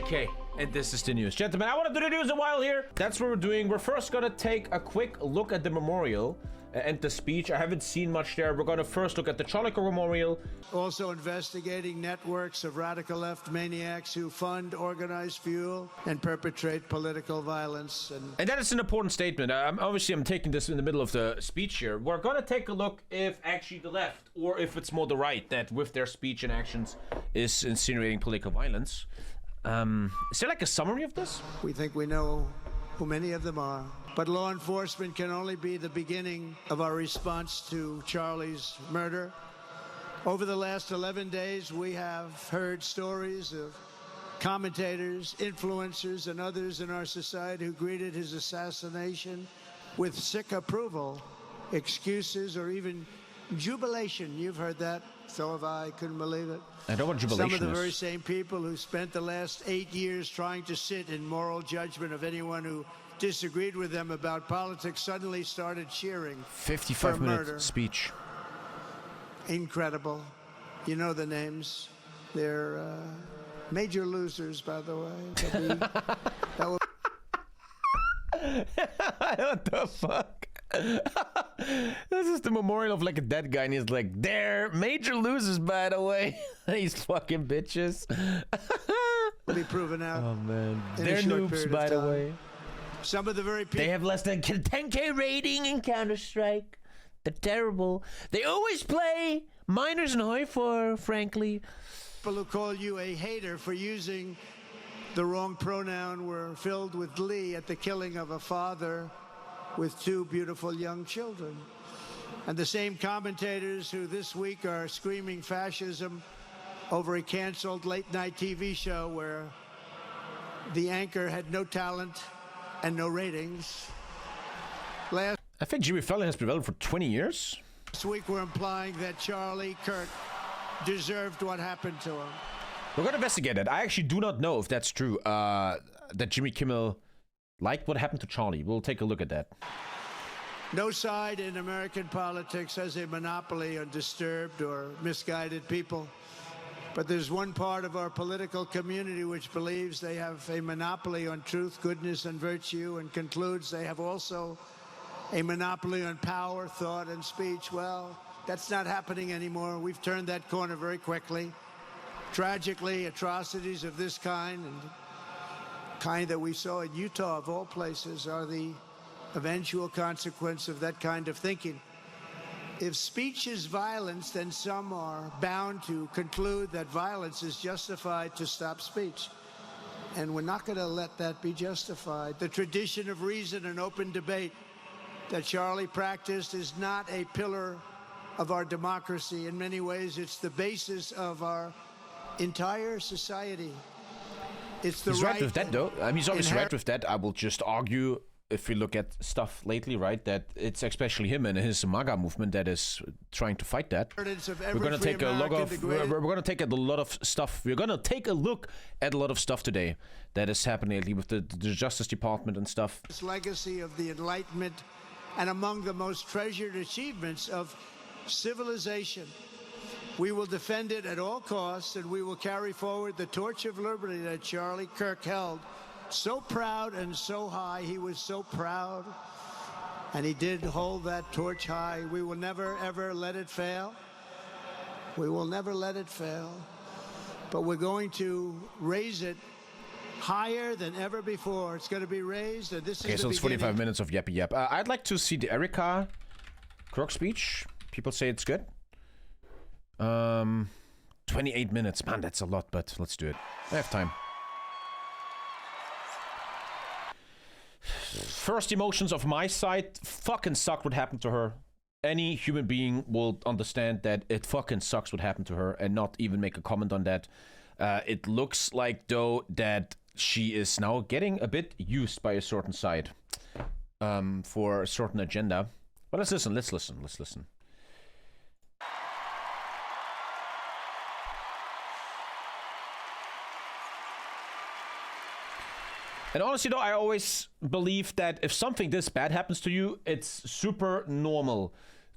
TommyKay, and this is the news. Gentlemen, I want to do the news a while here. That's what we're doing. We're first gonna take a quick look at the memorial and the speech. I haven't seen much there. We're gonna first look at the Charlie Kirk memorial. Also investigating networks of radical left maniacs who fund, organize, fuel, and perpetrate political violence. And that is an important statement. I'm taking this in the middle of the speech here. We're gonna take a look if actually the left, or if it's more the right, that with their speech and actions is insinuating political violence. Is there like a summary of this? We think we know who many of them are. But law enforcement can only be the beginning of our response to Charlie's murder. Over the last 11 days, we have heard stories of commentators, influencers, and others in our society who greeted his assassination with sick approval, excuses, or even jubilation. You've heard that. So have I. Couldn't believe it. I don't want jubilation. Some of the very same people who spent the last 8 years trying to sit in moral judgment of anyone who disagreed with them about politics suddenly started cheering. 55-minute speech. Incredible. You know the names. They're major losers, by the way. What the fuck? This is the memorial of like a dead guy, and he's like, they're major losers, by the way. These fucking bitches. Will be proven out. Oh man, they're noobs, by the way. Some of the very people. They have less than 10K rating in Counter-Strike. They're terrible. They always play minors and high for, frankly. People who call you a hater for using the wrong pronoun were filled with glee at the killing of a father with 2 beautiful young children. And the same commentators who this week are screaming fascism over a canceled late-night TV show where the anchor had no talent and no ratings. I think Jimmy Fallon has been relevant for 20 years. Last week we're implying that Charlie Kirk deserved what happened to him. We're going to investigate it. I actually do not know if that's true, that Jimmy Kimmel liked what happened to Charlie. We'll take a look at that. No side in American politics has a monopoly on disturbed or misguided people. But there's one part of our political community which believes they have a monopoly on truth, goodness, and virtue, and concludes they have also a monopoly on power, thought, and speech. Well, that's not happening anymore. We've turned that corner very quickly. Tragically, atrocities of this kind, and kind that we saw in Utah, of all places, are the eventual consequence of that kind of thinking. If speech is violence, then some are bound to conclude that violence is justified to stop speech. And we're not going to let that be justified. The tradition of reason and open debate that Charlie practiced is not a pillar of our democracy. In many ways, it's the basis of our entire society. It's the he's right with that, though. He's obviously right with that. I will just argue, if we look at stuff lately, right, that it's especially him and his MAGA movement that is trying to fight that. We're going to take a look of we're going to take a lot of stuff. We're going to take a look at a lot of stuff today that is happening lately with the Justice Department and stuff. This legacy of the Enlightenment, and among the most treasured achievements of civilization. We will defend it at all costs, and we will carry forward the torch of liberty that Charlie Kirk held so proud and so high. He was so proud, and he did hold that torch high. We will never, ever let it fail. We will never let it fail. But we're going to raise it higher than ever before. It's going to be raised, and this is okay, so it's 45 minutes of yappy yap. I'd like to see the Erika Kirk speech. People say it's good. 28 minutes. Man, that's a lot, but let's do it. I have time. First emotions of my side. Fucking sucked what happened to her. Any human being will understand that it fucking sucks what happened to her and not even make a comment on that. It looks like, though, that she is now getting a bit used by a certain side for a certain agenda. But let's listen. And honestly, though, I always believe that if something this bad happens to you, it's super normal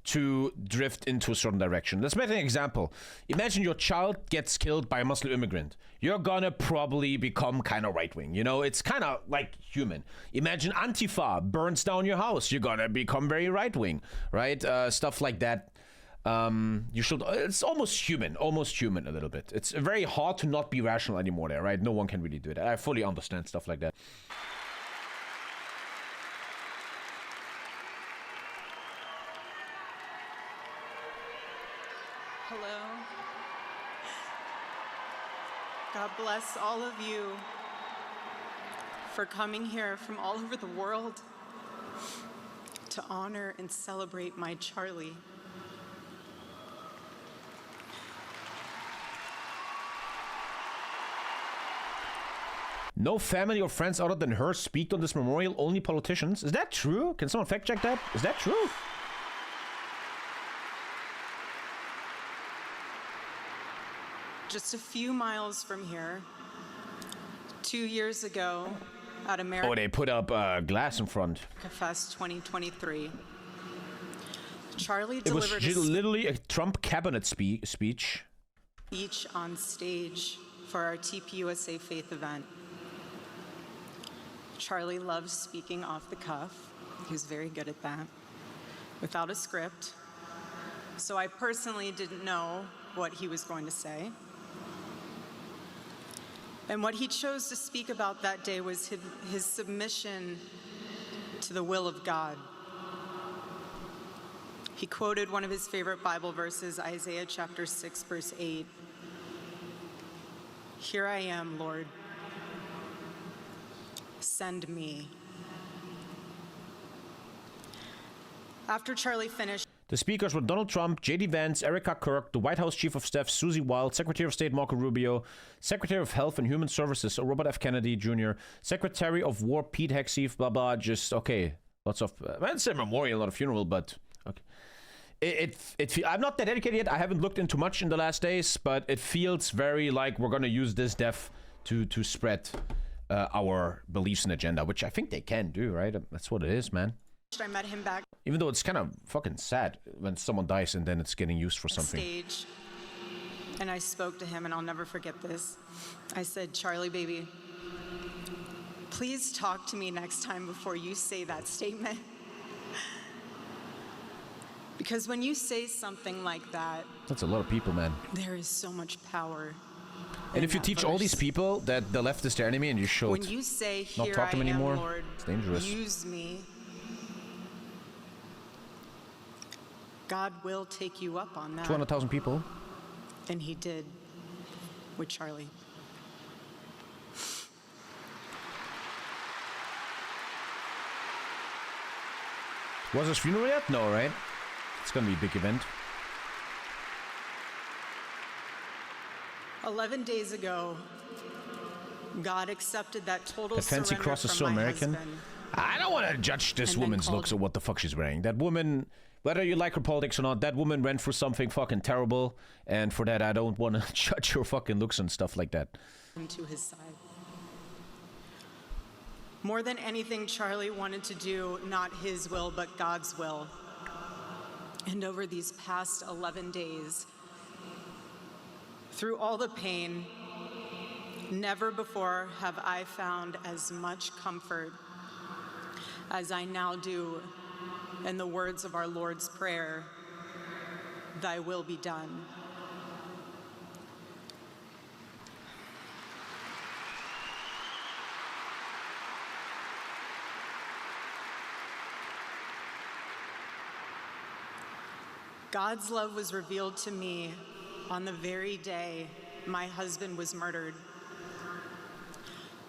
to drift into a certain direction. Let's make an example. Imagine your child gets killed by a Muslim immigrant. You're gonna probably become kind of right-wing. You know, it's kind of like human. Imagine Antifa burns down your house. You're gonna become very right-wing, right? Stuff like that. You should, it's almost human a little bit. It's very hard to not be rational anymore there, right? No one can really do that. I fully understand stuff like that. Hello. God bless all of you for coming here from all over the world to honor and celebrate my Charlie. No family or friends other than her speak on this memorial, only politicians. Is that true? Can someone fact check that? Is that true? Just a few miles from here, 2 years ago at America Oh, they put up glass in front. Fest 2023, Charlie It was delivered a literally a Trump cabinet speech. speech on stage for our TPUSA Faith event. Charlie loves speaking off the cuff. He was very good at that, without a script. So I personally didn't know what he was going to say. And what he chose to speak about that day was his submission to the will of God. He quoted one of his favorite Bible verses, Isaiah chapter 6, verse 8. Here I am, Lord. Send me. After Charlie finished, The speakers were Donald Trump, J.D. Vance, Erika Kirk, the White House Chief of Staff Susie Wild, Secretary of State Marco Rubio, Secretary of Health and Human Services Robert F. Kennedy Jr., Secretary of War Pete Hegseth, blah blah. Just okay, lots of. It's a memorial, not a funeral, but okay. I'm not that educated yet. I haven't looked into much in the last days, but it feels very like we're gonna use this death to spread our beliefs and agenda, which I think they can do, right? That's what it is, man. I met him back Even though it's kind of fucking sad when someone dies and then it's getting used for something. stage, and I spoke to him, and I'll never forget this. I said, Charlie, baby, please talk to me next time before you say that statement. Because when you say something like that, That's a lot of people, man. there is so much power. And if you teach all these people that the left is their enemy and you show When it, you say, not here talk to I them am, anymore, Lord, it's dangerous. use me, God will take you up on that. 200,000 people. And he did with Charlie. Was his funeral yet? No, right? It's gonna be a big event. 11 days ago, God accepted that total The fancy surrender cross is from so my American. husband. I don't want to judge this And then woman's called- looks or what the fuck she's wearing. That woman, whether you like her politics or not, that woman went through something fucking terrible. And for that, I don't want to judge her fucking looks and stuff like that. To his side. More than anything, Charlie wanted to do not his will, but God's will. And over these past 11 days, through all the pain, never before have I found as much comfort as I now do in the words of our Lord's Prayer, "Thy will be done." God's love was revealed to me on the very day my husband was murdered.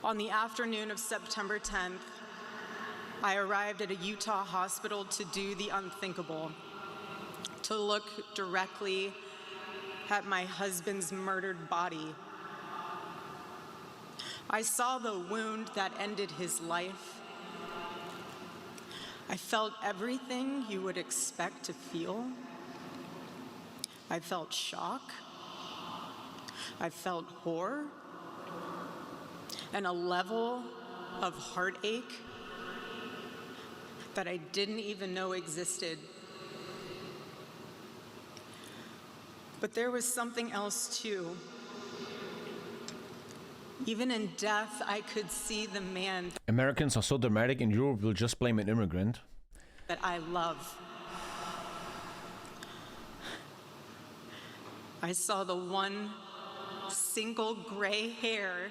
On the afternoon of September 10th, I arrived at a Utah hospital to do the unthinkable, to look directly at my husband's murdered body. I saw the wound that ended his life. I felt everything you would expect to feel. I felt shock. I felt horror and a level of heartache that I didn't even know existed. But there was something else too. Even in death, I could see the man Americans are so dramatic. In Europe, we'll just blame an immigrant. that I love. I saw the one single gray hair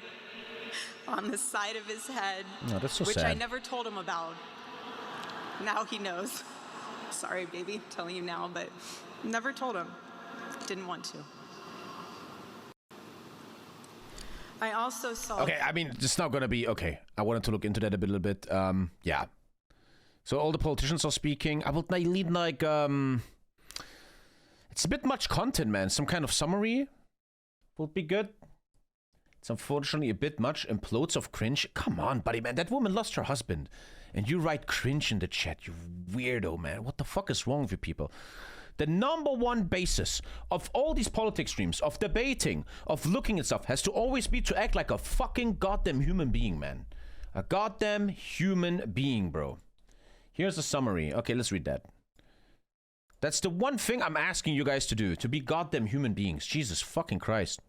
on the side of his head, Oh, that's so which sad. I never told him about. Now he knows. Sorry, baby, I'm telling you now, but never told him. Didn't want to. I also saw... Okay, I mean, it's not gonna be... Okay, I wanted to look into that a little bit. Yeah. So all the politicians are speaking. I would need, like, it's a bit much content, man. Some kind of summary would be good. It's unfortunately a bit much. Implodes of cringe. Come on, buddy, man. That woman lost her husband. And you write cringe in the chat, you weirdo, man. What the fuck is wrong with you people? The number one basis of all these politics streams, of debating, of looking at stuff, has to always be to act like a fucking goddamn human being, man. A goddamn human being, bro. Here's a summary. Okay, let's read that. That's the one thing I'm asking you guys to do, to be goddamn human beings. Jesus fucking Christ.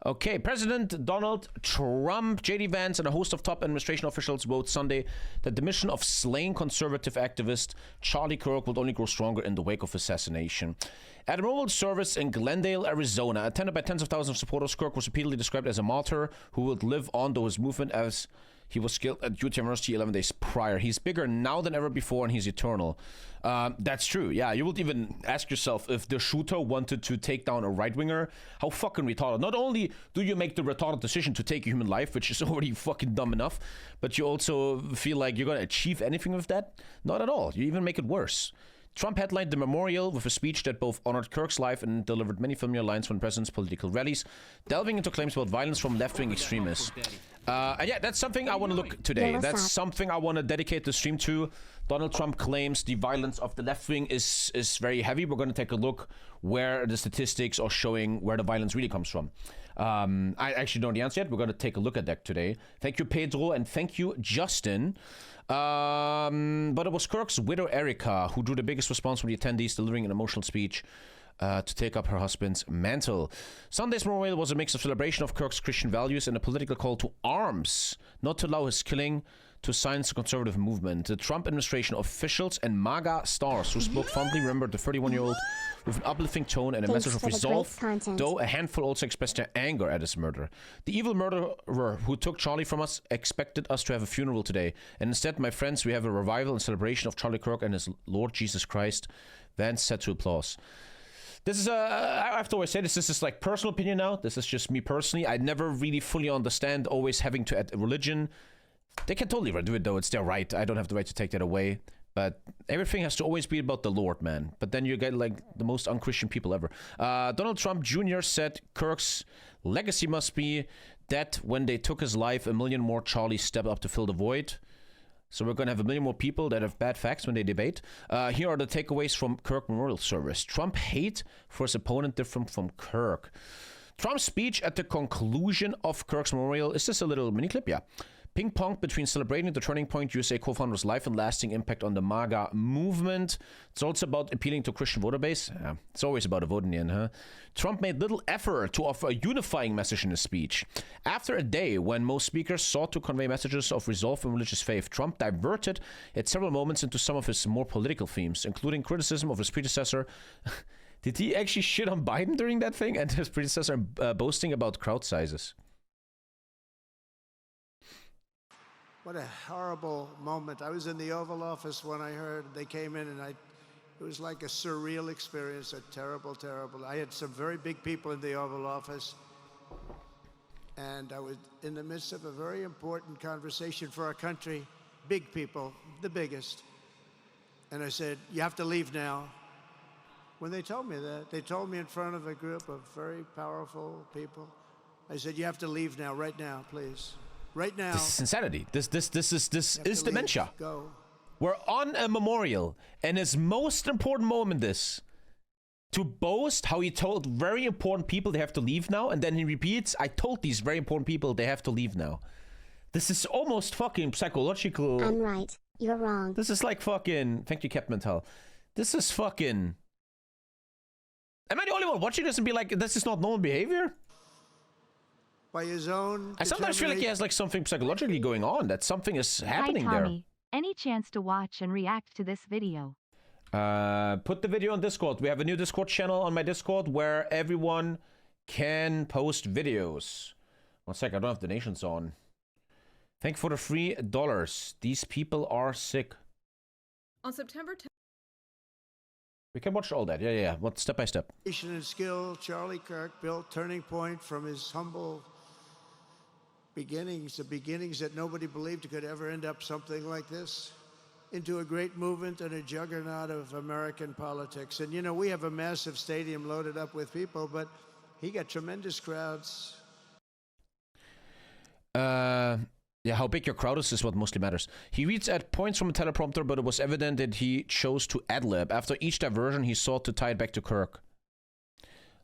Okay, President Donald Trump, J.D. Vance, and a host of top administration officials vote Sunday that the mission of slaying conservative activist Charlie Kirk will only grow stronger in the wake of assassination. At a memorial service in Glendale, Arizona, attended by tens of thousands of supporters, Kirk was repeatedly described as a martyr who would live on to his movement as he was killed at UT University 11 days prior. He's bigger now than ever before, and he's eternal. That's true. Yeah, you would even ask yourself if the shooter wanted to take down a right-winger, how fucking retarded. Not only do you make the retarded decision to take a human life, which is already fucking dumb enough, but you also feel like you're going to achieve anything with that? Not at all. You even make it worse. Trump headlined the memorial with a speech that both honored Kirk's life and delivered many familiar lines from the president's political rallies, delving into claims about violence from left-wing extremists. And yeah, that's something I want to look today. That's something I want to dedicate the stream to. Donald Trump claims the violence of the left wing is very heavy. We're going to take a look where the statistics are showing where the violence really comes from. I actually don't know the answer yet. We're going to take a look at that today. Thank you, Pedro, and thank you, Justin. But it was Kirk's widow, Erika, who drew the biggest response from the attendees, delivering an emotional speech to take up her husband's mantle. Sunday's memorial was a mix of celebration of Kirk's Christian values and a political call to arms, not to allow his killing to silence the conservative movement. The Trump administration officials and MAGA stars who spoke fondly remembered the 31-year-old with an uplifting tone and a message of resolve, though a handful also expressed their anger at his murder. The evil murderer who took Charlie from us expected us to have a funeral today, and instead, my friends, we have a revival and celebration of Charlie Kirk and his Lord Jesus Christ. Vance said to applause. This is I have to always say this is like personal opinion now. This is just me personally. I never really fully understand always having to add religion. They can totally do it though. It's their right. I don't have the right to take that away. But everything has to always be about the Lord, man. But then you get like the most unchristian people ever. Donald Trump Jr. said Kirk's legacy must be that when they took his life, a million more Charlies stepped up to fill the void. So we're going to have a million more people that have bad facts when they debate. Here are the takeaways from Kirk Memorial Service. Trump hate for his opponent different from Kirk. Trump's speech at the conclusion of Kirk's memorial. Is this a little mini clip? Yeah. Ping pong between celebrating the Turning Point USA co-founder's life and lasting impact on the MAGA movement. It's also about appealing to Christian voter base. Yeah, it's always about a vote in the end, huh? Trump made little effort to offer a unifying message in his speech. After a day when most speakers sought to convey messages of resolve and religious faith, Trump diverted at several moments into some of his more political themes, including criticism of his predecessor. Did he actually shit on Biden during that thing? And his predecessor boasting about crowd sizes. What a horrible moment. I was in the Oval Office when I heard they came in, and it was like a surreal experience, a terrible, terrible. I had some very big people in the Oval Office, and I was in the midst of a very important conversation for our country, big people, the biggest. And I said, you have to leave now. When they told me that, they told me in front of a group of very powerful people, I said, you have to leave now, right now, please. Right now. This is insanity. This is dementia. Go. We're on a memorial, and his most important moment is to boast how he told very important people they have to leave now, and then he repeats, I told these very important people they have to leave now. This is almost fucking psychological. I'm right. You're wrong. This is like fucking... Thank you, Captain Mental. This is fucking... Am I the only one watching this and be like, this is not normal behavior? by his own I sometimes feel like he has like something psychologically going on, that something is happening Hi, there. Tommy. Any chance to watch and react to this video? Put the video on Discord. We have a new Discord channel on my Discord where everyone can post videos. One sec, I don't have donations on. Thank you for the $3. These people are sick. On September 10th. We can watch all that. Yeah. What step by step. and skill, Charlie Kirk built Turning Point from his humble beginnings, the beginnings that nobody believed could ever end up something like this, into a great movement and a juggernaut of American politics. And, you know, we have a massive stadium loaded up with people, but he got tremendous crowds. Yeah, how big your crowd is what mostly matters. He reads at points from a teleprompter, but it was evident that he chose to ad-lib. After each diversion, he sought to tie it back to Kirk.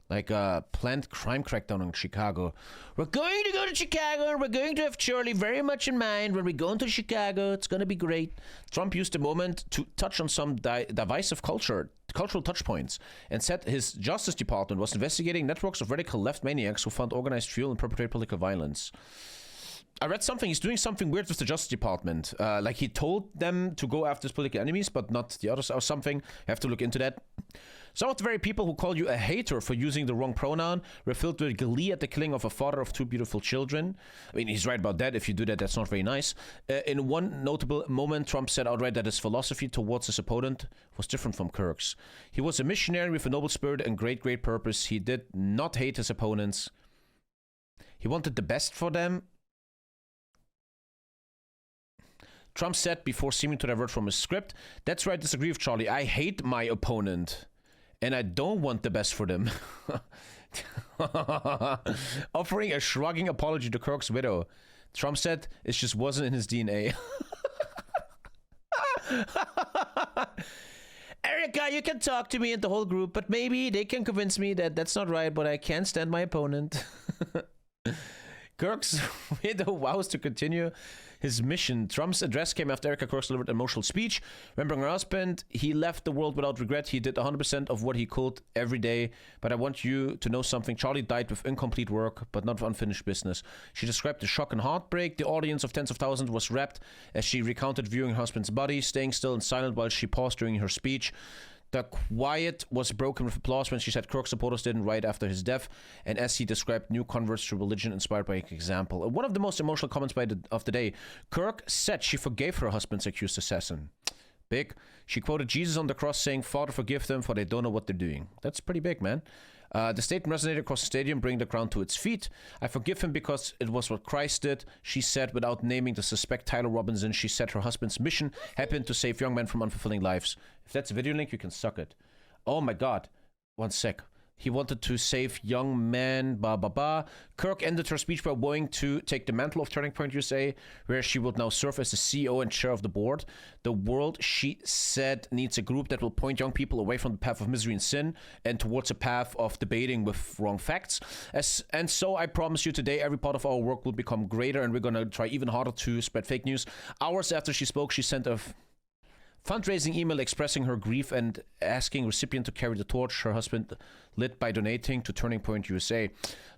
Like a planned crime crackdown in Chicago. We're going to go to Chicago, and we're going to have Charlie very much in mind when we go into Chicago. It's going to be great. Trump used the moment to touch on some divisive cultural touchpoints, and said his Justice Department was investigating networks of radical left maniacs who found organized fuel and perpetrate political violence. I read something, he's doing something weird with the Justice Department. Like he told them to go after his political enemies, but not the others or something. You have to look into that. Some of the very people who call you a hater for using the wrong pronoun were filled with glee at the killing of a father of two beautiful children. I mean, he's right about that. If you do that, that's not very nice. In one notable moment, Trump said outright that his philosophy towards his opponent was different from Kirk's. He was a missionary with a noble spirit and great purpose. He did not hate his opponents. He wanted the best for them. Trump said before seeming to divert from his script, "That's where I disagree with Charlie. I hate my opponent, and I don't want the best for them." Offering a shrugging apology to Kirk's widow. Trump said it just wasn't in his DNA. Erika, you can talk to me and the whole group, but maybe they can convince me that that's not right, but I can't stand my opponent. Kirk's widow vows to continue his mission. Trump's address came after Erika Kirk delivered an emotional speech. Remembering her husband, he left the world without regret. He did 100% of what he could every day. But I want you to know something. Charlie died with incomplete work, but not with unfinished business. She described the shock and heartbreak. The audience of tens of thousands was rapt as she recounted viewing her husband's body, staying still and silent while she paused during her speech. The quiet was broken with applause when she said Kirk supporters didn't right after his death, and as he described new converts to religion inspired by his example. One of the most emotional comments of the day, Kirk said she forgave her husband's accused assassin. Big. She quoted Jesus on the cross saying, "Father, forgive them, for they don't know what they're doing." That's pretty big, man. The statement resonated across the stadium, bringing the crowd to its feet. "I forgive him because it was what Christ did," she said without naming the suspect Tyler Robinson. She said her husband's mission had been to save young men from unfulfilling lives. If that's a video link, you can suck it. Oh my god. One sec. He wanted to save young men, blah, blah, blah. Kirk ended her speech by going to take the mantle of Turning Point USA, where she would now serve as the CEO and chair of the board. The world, she said, needs a group that will point young people away from the path of misery and sin and towards a path of debating with wrong facts. And so I promise you today, every part of our work will become greater, and we're going to try even harder to spread fake news. Hours after she spoke, she sent a fundraising email expressing her grief and asking recipient to carry the torch her husband lit by donating to Turning Point USA.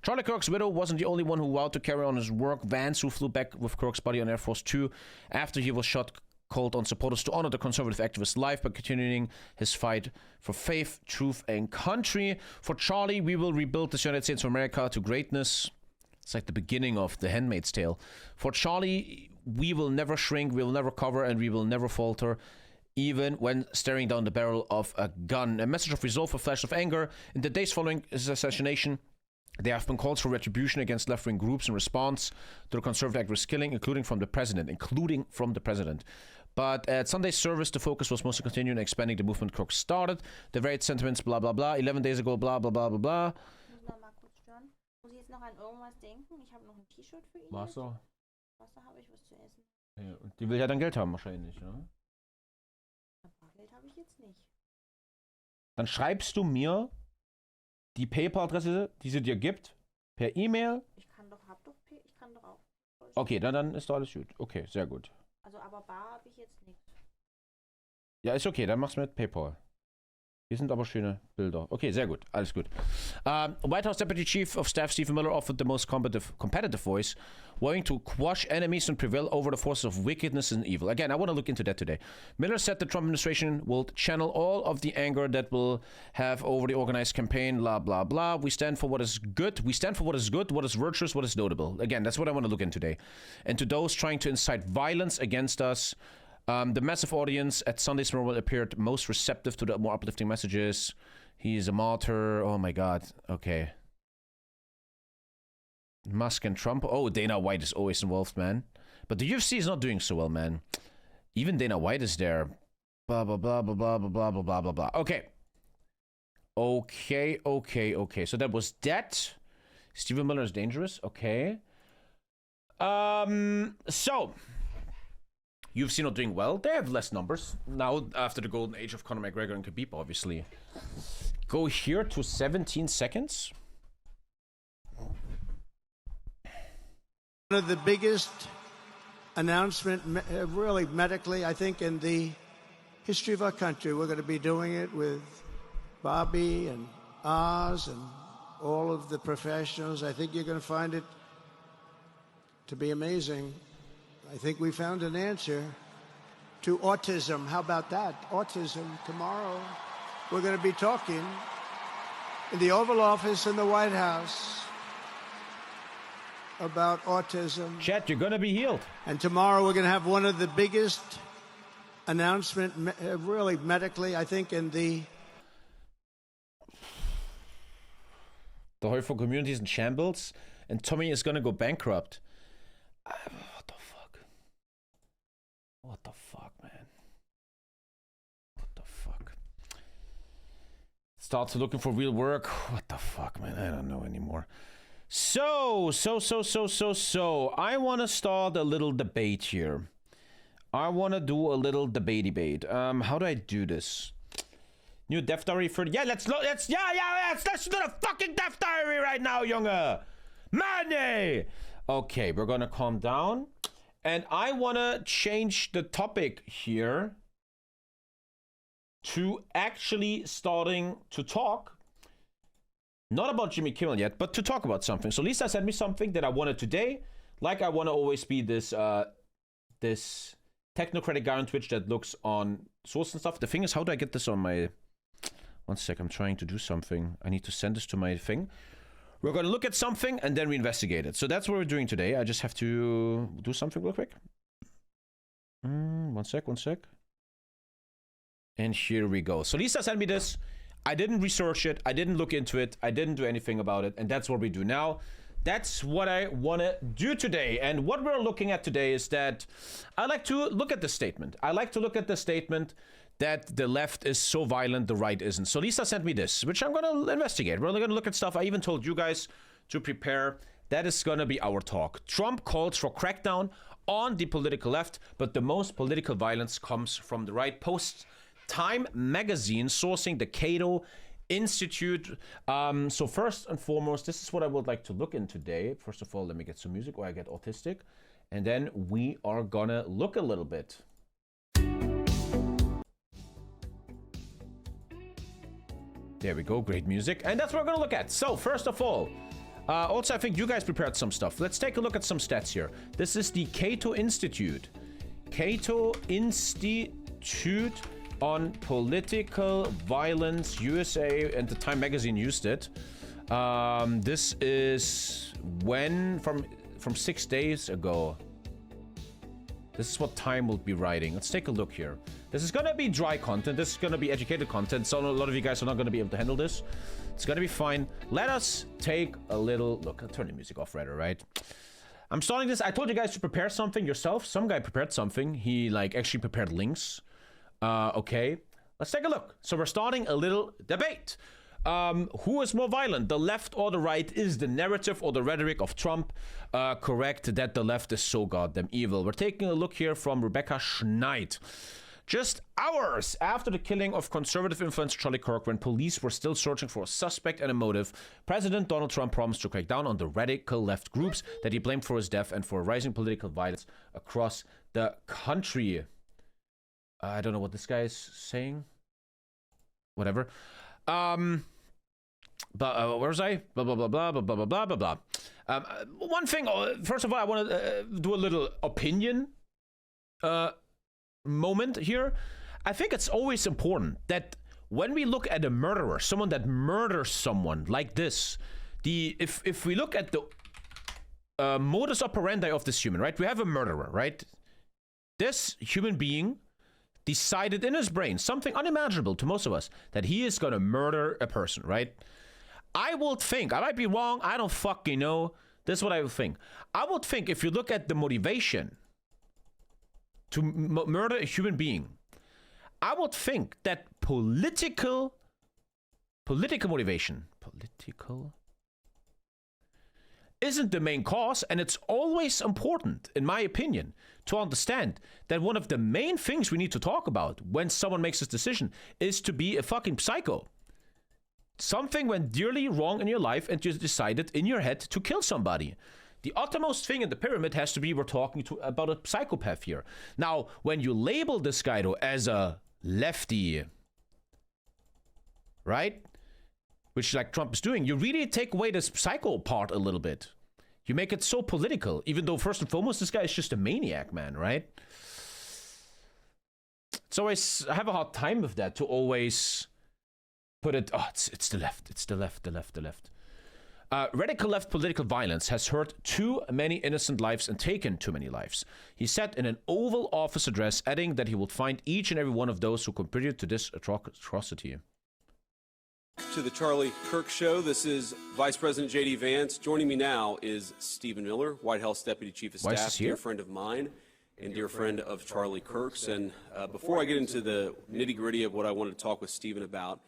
Charlie Kirk's widow wasn't the only one who vowed to carry on his work. Vance, who flew back with Kirk's body on Air Force 2 after he was shot, called on supporters to honor the conservative activist's life by continuing his fight for faith, truth, and country. For Charlie, we will rebuild the United States of America to greatness. It's like the beginning of The Handmaid's Tale. For Charlie, we will never shrink, we will never cover, and we will never falter, even when staring down the barrel of a gun. A message of resolve, a flash of anger. In the days following his assassination, there have been calls for retribution against left-wing groups in response to the conservative activist killing, including from the president. But at Sunday's service, the focus was mostly continuing expanding the movement Kirk started. The varied sentiments, blah, blah, blah. 11 days ago, blah, blah, blah, blah, blah. Muss ich jetzt noch an irgendwas denken? Ich habe noch ein T-Shirt für ihn. Wasser. Wasser habe ich, was zu essen. Ja, und die will ja dann Geld haben wahrscheinlich, ne? Bargeld habe ich jetzt nicht. Dann schreibst du mir die PayPal-Adresse, die sie dir gibt, per E-Mail. Ich kann doch auch. Okay, dann ist doch alles gut. Okay, sehr gut. Also, aber bar habe ich jetzt nichts. Ja, ist okay, dann mach's mit PayPal. Hier sind aber schöne Bilder. Okay, sehr gut. Alles gut. White House Deputy Chief of Staff Stephen Miller offered the most competitive voice, wanting to quash enemies and prevail over the forces of wickedness and evil. Again, I want to look into that today. Miller said the Trump administration will channel all of the anger that will have over the organized campaign, blah, blah, blah. We stand for what is good. We stand for what is good, what is virtuous, what is notable. Again, that's what I want to look into today. And to those trying to incite violence against us, the massive audience at Sunday's memorial appeared most receptive to the more uplifting messages. He's a martyr. Oh my god. Okay. Musk and Trump. Oh, Dana White is always involved, man. But the UFC is not doing so well, man. Even Dana White is there. Blah, blah, blah, blah, blah, blah, blah, blah, blah, blah. Okay. Okay. So that was that. Stephen Miller is dangerous. Okay. So... UFC not doing well. They have less numbers now after the golden age of Conor McGregor and Khabib, obviously. Go here to 17 seconds. One of the biggest announcement, really medically, I think, in the history of our country. We're going to be doing it with Bobby and Oz and all of the professionals. I think you're going to find it to be amazing. I think we found an answer to autism. How about that? Autism. Tomorrow, we're going to be talking in the Oval Office in the White House about autism. Chat, you're going to be healed. And tomorrow, we're going to have one of the biggest announcement, really medically, I think, in the... The whole community is in shambles, and Tommy is going to go bankrupt. What the fuck, man? What the fuck? Starts looking for real work. What the fuck, man? I don't know anymore. So. I want to start a little debate here. I want to do a little debate. How do I do this? New Death Diary for... Yeah, let's do the fucking Death Diary right now, Junge! Money! Okay, we're gonna calm down. And I want to change the topic here to actually starting to talk, not about Jimmy Kimmel yet, but to talk about something. So Lisa sent me something that I wanted today. Like I want to always be this this technocratic guy on Twitch that looks on source and stuff. The thing is, how do I get this on my... One sec, I'm trying to do something. I need to send this to my thing. We're going to look at something and then we investigate it. So that's what we're doing today. I just have to do something real quick. One sec. And here we go. So Lisa sent me this. I didn't research it. I didn't look into it. I didn't do anything about it. And that's what we do now. That's what I want to do today. And what we're looking at today is that I like to look at the statement. I like to look at the statement that the left is so violent, the right isn't. So Lisa sent me this, which I'm going to investigate. We're going to look at stuff. I even told you guys to prepare. That is going to be our talk. Trump calls for crackdown on the political left, but the most political violence comes from the right. Posts Time magazine sourcing the Cato Institute. So first and foremost, this is what I would like to look in today. First of all, let me get some music or I get autistic. And then we are going to look a little bit. There we go, great music. And that's what we're gonna look at. So, first of all, also I think you guys prepared some stuff. Let's take a look at some stats here. This is the Cato Institute. Cato Institute on Political Violence USA, and the Time magazine used it. This is from 6 days ago. This is what Time will be writing. Let's take a look here. This is going to be dry content. This is going to be educated content. So a lot of you guys are not going to be able to handle this. It's going to be fine. Let us take a little look. I'll turn the music off right, all right? I'm starting this. I told you guys to prepare something yourself. Some guy prepared something. He actually prepared links. Okay. Let's take a look. So we're starting a little debate. Who is more violent, the left or the right? Is the narrative or the rhetoric of Trump correct that the left is so goddamn evil? We're taking a look here from Rebecca Schneid. Just hours after the killing of conservative influencer Charlie Kirk, when police were still searching for a suspect and a motive, President Donald Trump promised to crack down on the radical left groups that he blamed for his death and for rising political violence across the country. I don't know what this guy is saying. whatever. But where was I? Blah blah blah blah blah blah blah blah blah. One thing. First of all, I want to do a little opinion moment here. I think it's always important that when we look at a murderer, someone that murders someone like this, if we look at the modus operandi of this human, right? We have a murderer, right? This human being decided in his brain, something unimaginable to most of us, that he is gonna murder a person, right? I would think, I might be wrong, I don't fucking know. This is what I would think. I would think if you look at the motivation to murder a human being, I would think that political motivation, isn't the main cause, and it's always important, in my opinion, to understand that one of the main things we need to talk about when someone makes this decision is to be a fucking psycho. Something went dearly wrong in your life and you decided in your head to kill somebody. The uttermost thing in the pyramid has to be we're talking about a psychopath here. Now, when you label this guy though as a lefty, right? Which like Trump is doing, you really take away this psycho part a little bit. You make it so political, even though first and foremost, this guy is just a maniac, man, right? It's always, I have a hard time with that, to always put it, oh, it's the left, it's the left, the left, the left. Radical left political violence has hurt too many innocent lives and taken too many lives. He said in an Oval Office address, adding that he would find each and every one of those who contributed to this atrocity. To the Charlie Kirk Show. This is Vice President J.D. Vance. Joining me now is Stephen Miller, White House Deputy Chief of Staff, dear friend of mine and dear friend of Charlie Kirk's. And before I get into the nitty-gritty of what I wanted to talk with Stephen about,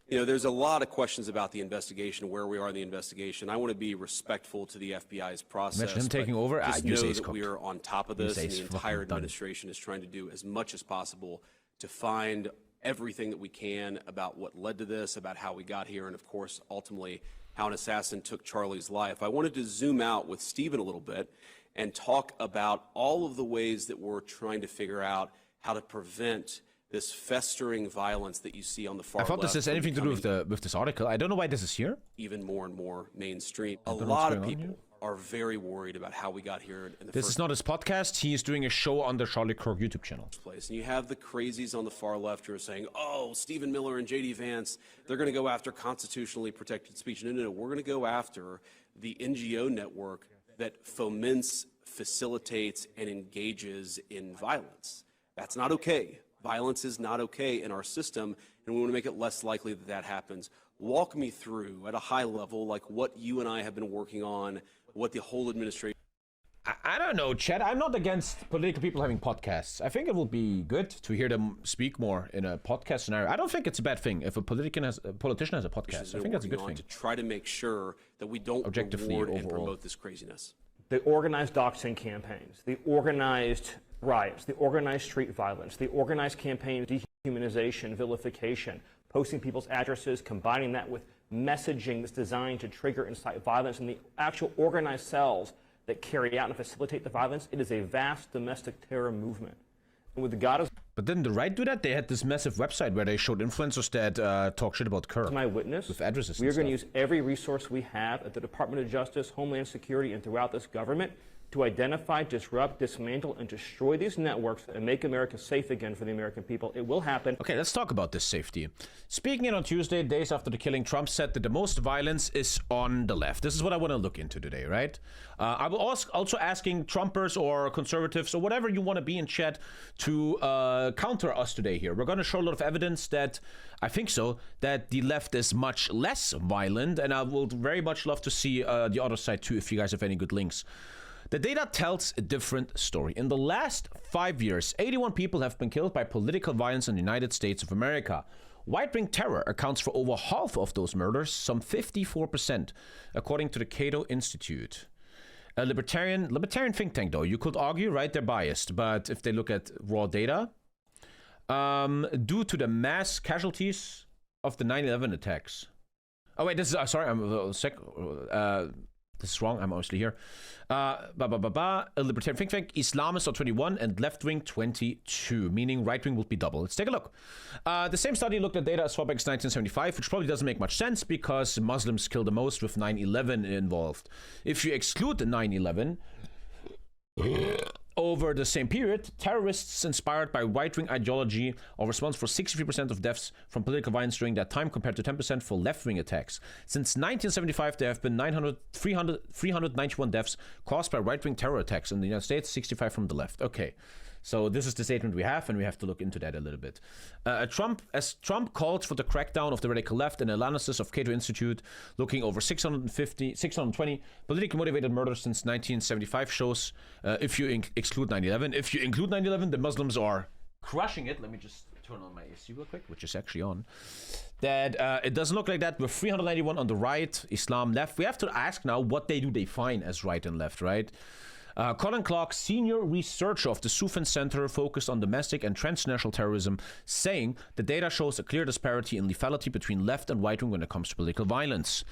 you know, there's a lot of questions about the investigation, where we are in the investigation. I want to be respectful to the FBI's process. Imagine him taking over. Just know that we are on top of this, and the entire administration is trying to do as much as possible to find everything that we can about what led to this, about how we got here, and of course, ultimately, how an assassin took Charlie's life. I wanted to zoom out with Stephen a little bit and talk about all of the ways that we're trying to figure out how to prevent this festering violence that you see on the far left. I thought this has anything to do with this article. I don't know why this is here. Even more and more mainstream. A lot of people are very worried about how we got here in the This is not his podcast. He is doing a show on the Charlie Kirk YouTube channel. And you have the crazies on the far left who are saying, oh, Stephen Miller and J.D. Vance, they're going to go after constitutionally protected speech. No, no, no. We're going to go after the NGO network that foments, facilitates, and engages in violence. That's not okay. Violence is not okay in our system, and we want to make it less likely that that happens. Walk me through, at a high level, like what you and I have been working on, what the whole administration... I don't know, Chad. I'm not against political people having podcasts. I think it will be good to hear them speak more in a podcast scenario. I don't think it's a bad thing if a politician has a podcast. I think that's a good thing. To try to make sure that we don't reward and promote this craziness. The organized doxing campaigns, the organized riots, the organized street violence, the organized campaign dehumanization, vilification, posting people's addresses, combining that with messaging that's designed to trigger and incite violence, and the actual organized cells that carry out and facilitate the violence. It is a vast domestic terror movement. And with the God of... But didn't the right do that? They had this massive website where they showed influencers that talk shit about Kirk. My witness, with addresses. We are going to use every resource we have at the Department of Justice, Homeland Security, and throughout this government to identify, disrupt, dismantle, and destroy these networks and make America safe again for the American people. It will happen. Okay, let's talk about this safety. Speaking in on Tuesday, days after the killing, Trump said that the most violence is on the left. This is what I want to look into today, right? I will also asking Trumpers or conservatives or whatever you want to be in chat to counter us today here. We're going to show a lot of evidence that, I think so, that the left is much less violent, and I would very much love to see the other side too if you guys have any good links. The data tells a different story. In the last 5 years, 81 people have been killed by political violence in the United States of America. Right-wing terror accounts for over half of those murders, some 54%, according to the Cato Institute. A libertarian think tank, though. You could argue, right, they're biased, but if they look at raw data, due to the mass casualties of the 9/11 attacks. Oh, wait, this is, sorry, I'm This is wrong. I'm obviously here. A libertarian think tank. Islamists are 21 and left-wing 22, meaning right-wing will be double. Let's take a look. The same study looked at data as far back as 1975, which probably doesn't make much sense because Muslims kill the most with 9/11 involved. If you exclude the 9/11... Over the same period, terrorists inspired by right-wing ideology are responsible for 63% of deaths from political violence during that time compared to 10% for left-wing attacks. Since 1975, there have been 391 deaths caused by right-wing terror attacks in the United States, 65 from the left. Okay. So this is the statement we have, and we have to look into that a little bit. Trump called for the crackdown of the radical left, an analysis of Cato Institute looking over 620 politically motivated murders since 1975 shows, if you exclude 9/11. If you include 9/11, the Muslims are crushing it. Let me just turn on my AC real quick, which is actually on. That it doesn't look like that. With 391 on the right, Islam left. We have to ask now what they define as right and left, right? Colin Clark, senior researcher of the Sufin Center focused on domestic and transnational terrorism, saying the data shows a clear disparity in lethality between left and right wing when it comes to political violence.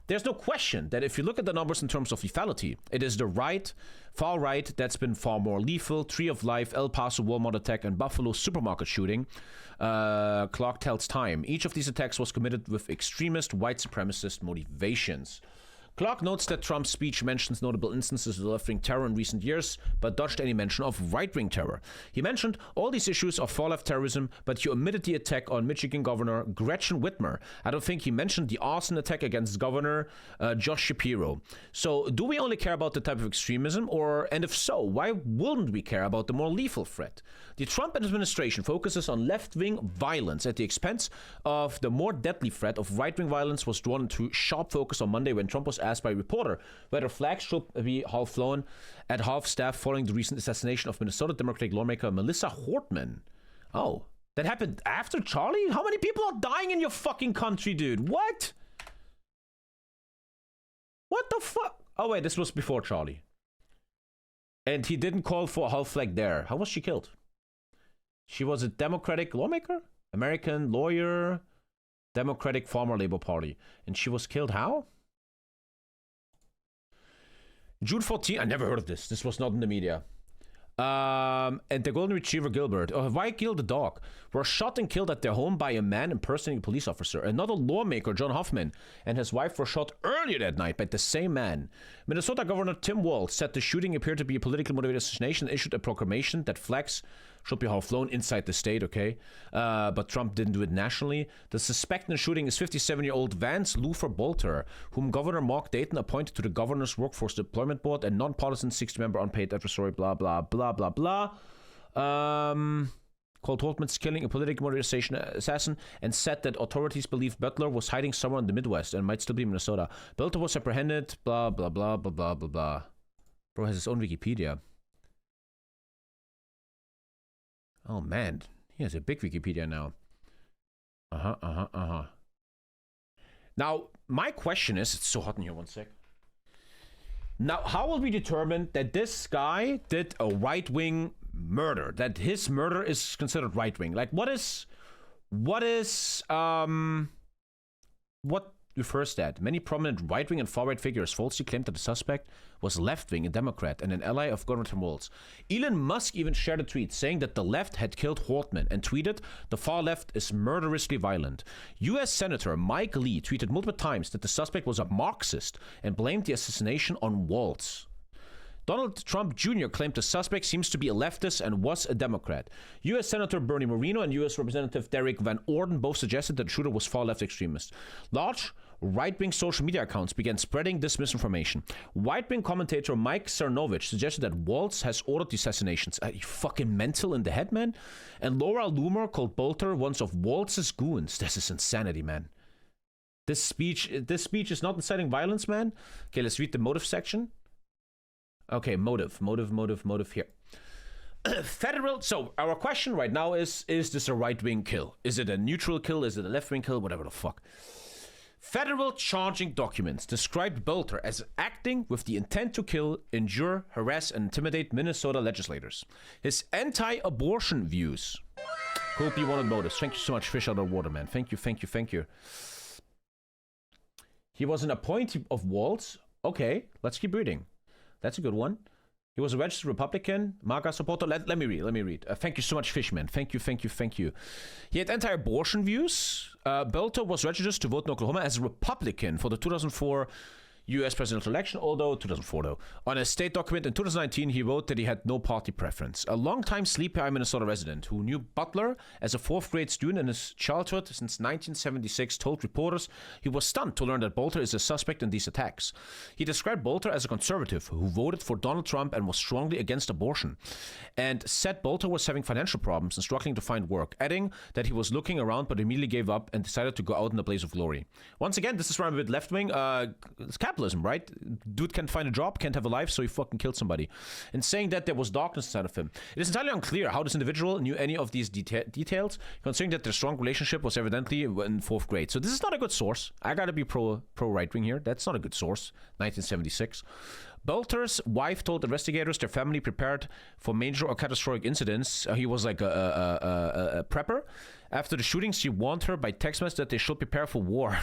There's no question that if you look at the numbers in terms of lethality, it is the right, far right, that's been far more lethal. Tree of Life, El Paso Walmart attack, and Buffalo supermarket shooting. Clark tells Time. Each of these attacks was committed with extremist, white supremacist motivations. Clark notes that Trump's speech mentions notable instances of left-wing terror in recent years, but dodged any mention of right-wing terror. He mentioned all these issues of far-left terrorism, but he omitted the attack on Michigan Governor Gretchen Whitmer. I don't think he mentioned the arson attack against Governor Josh Shapiro. So, do we only care about the type of extremism, and if so, why wouldn't we care about the more lethal threat? The Trump administration focuses on left-wing violence at the expense of the more deadly threat of right-wing violence was drawn into sharp focus on Monday when Trump was asked by a reporter whether flags should be half-flown at half-staff following the recent assassination of Minnesota Democratic lawmaker Melissa Hortman. Oh, that happened after Charlie? How many people are dying in your fucking country, dude? What? What the fuck? Oh, wait, this was before Charlie. And he didn't call for a half flag there. How was she killed? She was a Democratic lawmaker? American lawyer? Democratic Farmer Labor Party. And she was killed how? June 14, I never heard of this. This was not in the media. And the golden retriever Gilbert, Hawaii killed the dog, were shot and killed at their home by a man impersonating a police officer. Another lawmaker, John Hoffman, and his wife were shot earlier that night by the same man. Minnesota Governor Tim Walz said the shooting appeared to be a politically motivated assassination and issued a proclamation that flags should be half-flown inside the state, okay? But Trump didn't do it nationally. The suspect in the shooting is 57-year-old Vance Luther Bolter, whom Governor Mark Dayton appointed to the Governor's Workforce Deployment Board, and nonpartisan 60-member unpaid advisory, blah, blah, blah, blah, blah. Called Hortman's killing a politically motivated assassin and said that authorities believe Butler was hiding somewhere in the Midwest and might still be in Minnesota. Bolter was apprehended, blah, blah, blah, blah, blah, blah, blah. Bro has his own Wikipedia. Oh, man. He has a big Wikipedia now. Now, my question is... It's so hot in here, one sec. Now, how will we determine that this guy did a right-wing murder? That his murder is considered right-wing? Like, what refers that? Many prominent right-wing and far-right figures falsely claimed that the suspect was left-wing, a Democrat, and an ally of Governor Tim Walz. Elon Musk even shared a tweet saying that the left had killed Hortman and tweeted, "The far left is murderously violent." U.S. Senator Mike Lee tweeted multiple times that the suspect was a Marxist and blamed the assassination on Walz. Donald Trump Jr. claimed the suspect seems to be a leftist and was a Democrat. U.S. Senator Bernie Moreno and U.S. Representative Derek Van Orden both suggested that the shooter was far-left extremist. Large right-wing social media accounts began spreading this misinformation. Right-wing commentator Mike Cernovich suggested that Walz has ordered the assassinations. Are you fucking mental in the head, man? And Laura Loomer called Bolter one of Walz's goons. This is insanity, man. This speech is not inciting violence, man. Okay, let's read the motive section. Okay, motive here. Federal, so our question right now is this a right-wing kill? Is it a neutral kill? Is it a left-wing kill? Whatever the fuck. Federal charging documents described Bolter as acting with the intent to kill, injure, harass, and intimidate Minnesota legislators. His anti-abortion views could be one of the motives. Thank you so much, fish out of water, man. Thank you. He was an appointee of Walz, Okay, let's keep reading. That's a good one. He was a registered Republican, MAGA supporter. Let me read. Thank you so much, Fishman. Thank you. He had anti-abortion views. Belter was registered to vote in Oklahoma as a Republican for the 2004 U.S. presidential election, although 2004 though. On a state document in 2019, he wrote that he had no party preference. A longtime Sleepy Eye, Minnesota resident who knew Butler as a 4th grade student in his childhood since 1976 told reporters he was stunned to learn that Bolter is a suspect in these attacks. He described Bolter as a conservative who voted for Donald Trump and was strongly against abortion, and said Bolter was having financial problems and struggling to find work, adding that he was looking around but immediately gave up and decided to go out in a blaze of glory. Once again, this is where I'm a bit left-wing. It's capitalism, right? Dude can't find a job, can't have a life, so he fucking killed somebody. And saying that there was darkness inside of him. It is entirely unclear how this individual knew any of these details, considering that their strong relationship was evidently in 4th grade. So this is not a good source. I gotta be pro right-wing here. That's not a good source. 1976. Bolter's wife told investigators their family prepared for major or catastrophic incidents. He was like a prepper. After the shooting, she warned her by text message that they should prepare for war.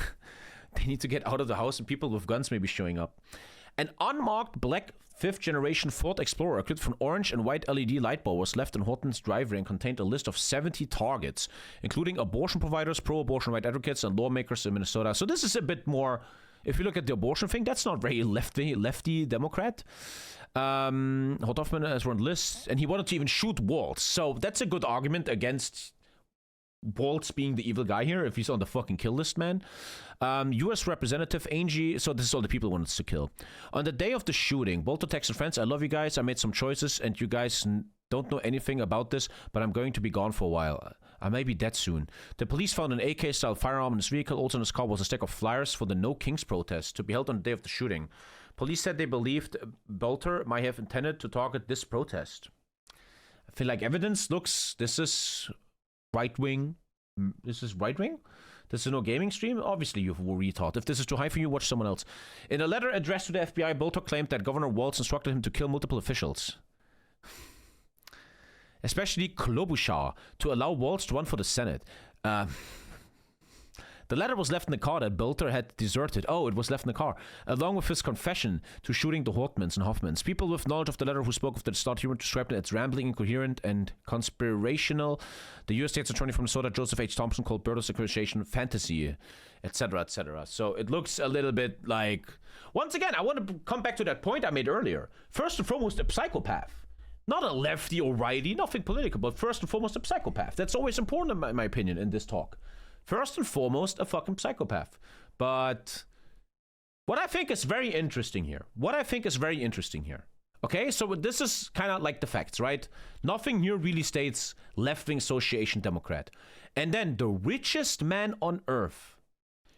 They need to get out of the house and people with guns may be showing up. An unmarked black 5th-generation Ford Explorer equipped with an orange and white LED light bulb was left in Hortman's driveway and contained a list of 70 targets, including abortion providers, pro-abortion right advocates, and lawmakers in Minnesota. So this is a bit more, if you look at the abortion thing, that's not very lefty Democrat. Hortman has run lists, and he wanted to even shoot Waltz. So that's a good argument against Waltz being the evil guy here, if he's on the fucking kill list, man. U.S. Representative Angie, so this is all the people he wanted to kill. On the day of the shooting, Bolter texted friends, I love you guys, I made some choices, and you guys don't know anything about this, but I'm going to be gone for a while. I may be dead soon. The police found an AK-style firearm in his vehicle. Also in his car was a stack of flyers for the No Kings protest to be held on the day of the shooting. Police said they believed Bolter might have intended to target this protest. I feel like evidence looks, this is right-wing. This is right-wing? This is no gaming stream? Obviously you retard. If this is too high for you, watch someone else. In a letter addressed to the FBI, Bolter claimed that Governor Waltz instructed him to kill multiple officials, especially Klobuchar, to allow Waltz to run for the Senate. The letter was left in the car that Bolter had deserted. Oh, it was left in the car, along with his confession to shooting the Hortmans and Hoffmans. People with knowledge of the letter who spoke of the start humor described it as rambling, incoherent, and conspirational. The U.S. State's Attorney from Minnesota, Joseph H. Thompson, called Berto's accusation fantasy, etc., etc. So it looks a little bit like... Once again, I want to come back to that point I made earlier. First and foremost, a psychopath. Not a lefty or righty, nothing political, but first and foremost, a psychopath. That's always important, in my opinion, in this talk. First and foremost, a fucking psychopath. But what I think is very interesting here. Okay, so this is kind of like the facts, right? Nothing here really states left-wing association Democrat. And then the richest man on earth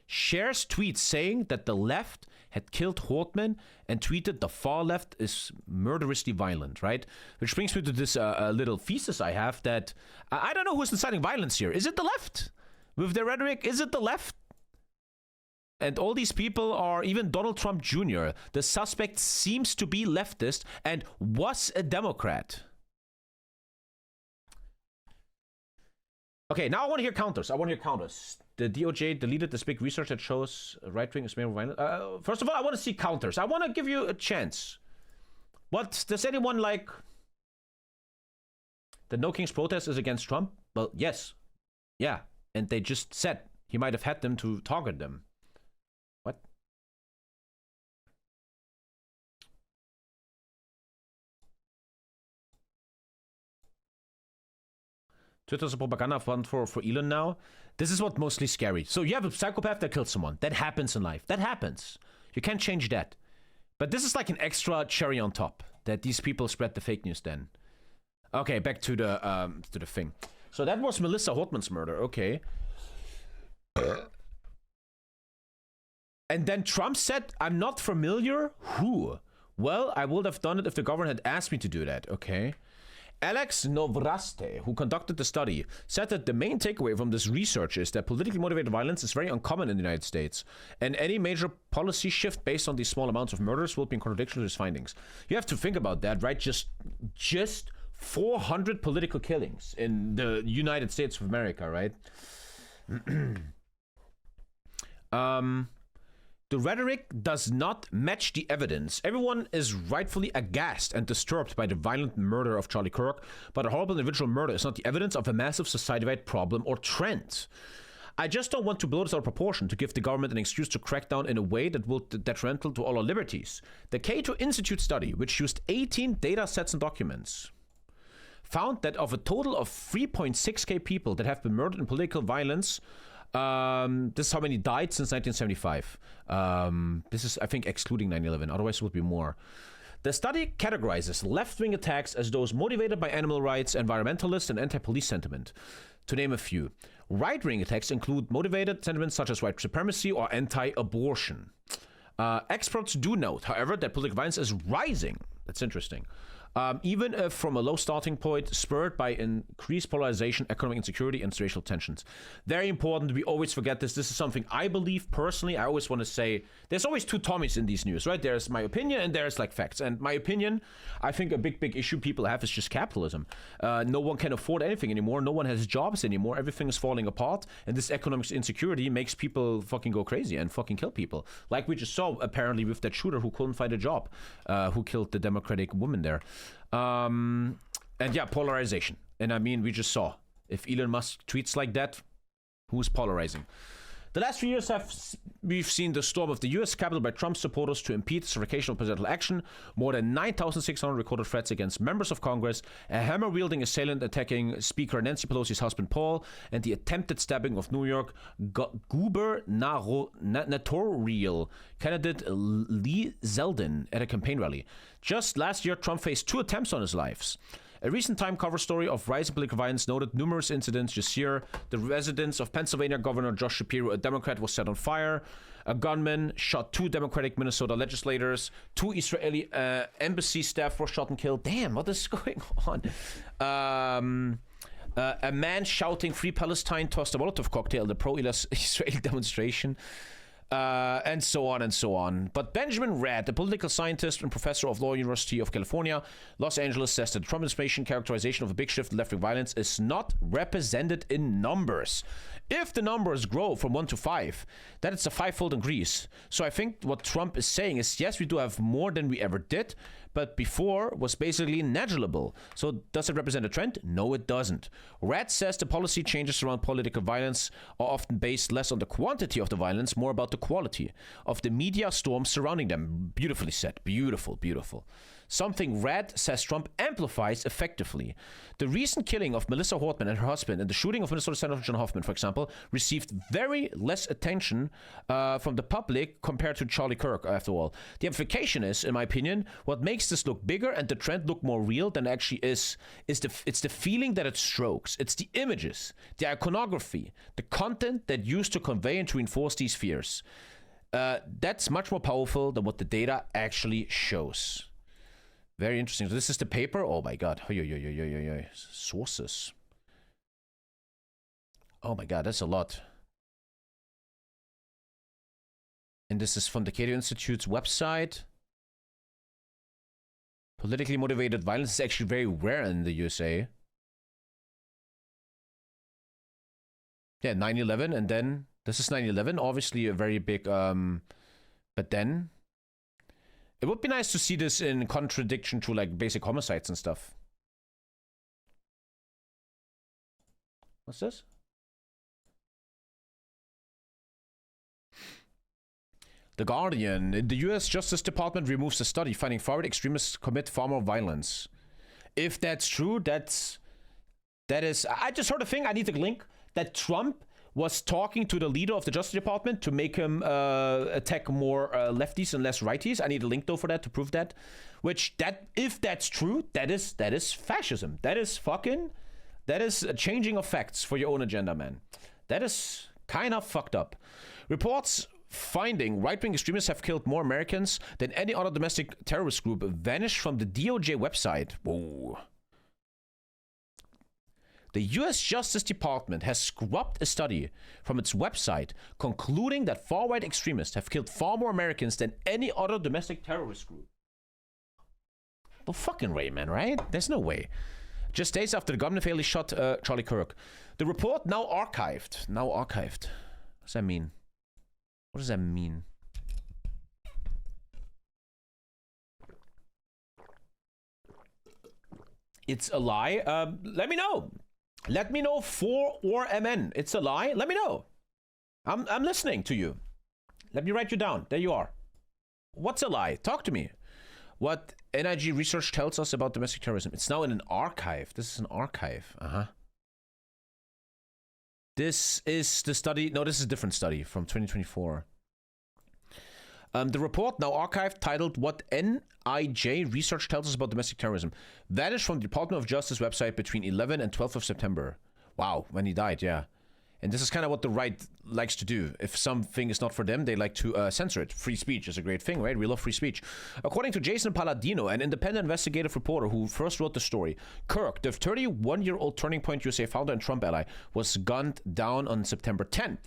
shares tweets saying that the left had killed Hortman and tweeted the far left is murderously violent, right? Which brings me to this little thesis I have that I don't know who's inciting violence here. Is it the left? With their rhetoric, is it the left? And all these people are, even Donald Trump Jr., the suspect seems to be leftist and was a Democrat. Okay, now I want to hear counters. The DOJ deleted this big research that shows right-wing is more violent. First of all, I want to see counters. I want to give you a chance. What, does anyone like... The No Kings protest is against Trump? Well, yes. Yeah. And they just said he might have had them to target them. What? Twitter's a propaganda fund for Elon now. This is what's mostly scary. So you have a psychopath that kills someone. That happens in life. That happens. You can't change that. But this is like an extra cherry on top that these people spread the fake news then. Okay, back to the thing. So that was Melissa Hortman's murder. Okay. And then Trump said, I'm not familiar. Who? Well, I would have done it if the government had asked me to do that. Okay. Alex Novraste, who conducted the study, said that the main takeaway from this research is that politically motivated violence is very uncommon in the United States, and any major policy shift based on these small amounts of murders will be in contradiction to his findings. You have to think about that, right? Just 400 political killings in the United States of America, right? The rhetoric does not match the evidence. Everyone is rightfully aghast and disturbed by the violent murder of Charlie Kirk, but a horrible individual murder is not the evidence of a massive society-wide problem or trend. I just don't want to blow this out of proportion to give the government an excuse to crack down in a way that will be detrimental to all our liberties. The Cato Institute study, which used 18 data sets and documents, found that of a total of 3.6k people that have been murdered in political violence, this is how many died since 1975. This is, I think, excluding 9/11. Otherwise, it would be more. The study categorizes left-wing attacks as those motivated by animal rights, environmentalists, and anti-police sentiment, to name a few. Right-wing attacks include motivated sentiments such as white supremacy or anti-abortion. Experts do note, however, that political violence is rising. That's interesting. Even if from a low starting point, spurred by increased polarization, economic insecurity, and racial tensions. Very important. We always forget this. This is something I believe personally. I always want to say there's always two Tommies in these news, right? There's my opinion and there's like facts. And my opinion, I think a big issue people have is just capitalism. No one can afford anything anymore. No one has jobs anymore. Everything is falling apart. And this economic insecurity makes people fucking go crazy and fucking kill people. Like we just saw apparently with that shooter who couldn't find a job, who killed the Democratic woman there. And yeah, polarization. And I mean, we just saw if Elon Musk tweets like that, who's polarizing? The last few years we've seen the storm of the US Capitol by Trump supporters to impede certification of presidential action, more than 9,600 recorded threats against members of Congress, a hammer-wielding assailant attacking Speaker Nancy Pelosi's husband Paul, and the attempted stabbing of New York gubernatorial candidate Lee Zeldin at a campaign rally. Just last year, Trump faced 2 attempts on his lives. A recent Time cover story of rising political violence noted numerous incidents this year. The residence of Pennsylvania Governor Josh Shapiro, a Democrat, was set on fire. A gunman shot 2 Democratic Minnesota legislators. 2 Israeli embassy staff were shot and killed. Damn, what is going on? A man shouting "Free Palestine" tossed a Molotov cocktail at the pro-Israeli demonstration. And so on and so on. But Benjamin Redd, a political scientist and professor of law at University of California, Los Angeles, says that the Trump administration characterization of a big shift in left-wing violence is not represented in numbers. If the numbers grow from 1 to 5, that it's a 5-fold increase. So I think what Trump is saying is, yes, we do have more than we ever did, but before was basically negligible. So does it represent a trend? No, it doesn't. Redd says the policy changes around political violence are often based less on the quantity of the violence, more about the quality of the media storm surrounding them. Beautifully said. Beautiful, beautiful. Something Redd says Trump amplifies effectively. The recent killing of Melissa Hortman and her husband and the shooting of Minnesota Senator John Hoffman, for example, received very less attention from the public compared to Charlie Kirk, after all. The amplification is, in my opinion, what makes this look bigger and the trend look more real than it actually is it's the feeling that it strokes. It's the images, the iconography, the content that used to convey and to reinforce these fears. That's much more powerful than what the data actually shows. Very interesting. So this is the paper. Oh my god. Sources. Oh my god, that's a lot. And this is from the Cato Institute's website. Politically motivated violence is actually very rare in the USA. Yeah, 9/11, and then this is 9/11. Obviously a very big but then it would be nice to see this in contradiction to like basic homicides and stuff. What's this? The Guardian. The US Justice Department removes a study finding far-right extremists commit far more violence. If that's true, that is... I just heard a thing, I need the link, that Trump was talking to the leader of the Justice Department to make him attack more lefties and less righties. I need a link though for that to prove that. If that's true, that is fascism. That is a changing of facts for your own agenda, man. That is kind of fucked up. Reports finding right-wing extremists have killed more Americans than any other domestic terrorist group vanished from the DOJ website. Whoa. The US Justice Department has scrubbed a study from its website concluding that far-right extremists have killed far more Americans than any other domestic terrorist group. No fucking way, man, right? There's no way. Just days after the government fatally shot Charlie Kirk. The report now archived. Now archived. What does that mean? What does that mean? It's a lie. Let me know. Let me know for or MN. It's a lie. Let me know. I'm listening to you. Let me write you down. There you are. What's a lie? Talk to me. What NIG research tells us about domestic terrorism. It's now in an archive. This is an archive. This is the study. No, this is a different study from 2024. The report, now archived, titled What NIJ Research Tells Us About Domestic Terrorism, vanished from the Department of Justice website between 11 and 12th of September. Wow, when he died, yeah. And this is kind of what the right likes to do. If something is not for them, they like to censor it. Free speech is a great thing, right? We love free speech. According to Jason Palladino, an independent investigative reporter who first wrote the story, Kirk, the 31-year-old Turning Point USA founder and Trump ally, was gunned down on September 10.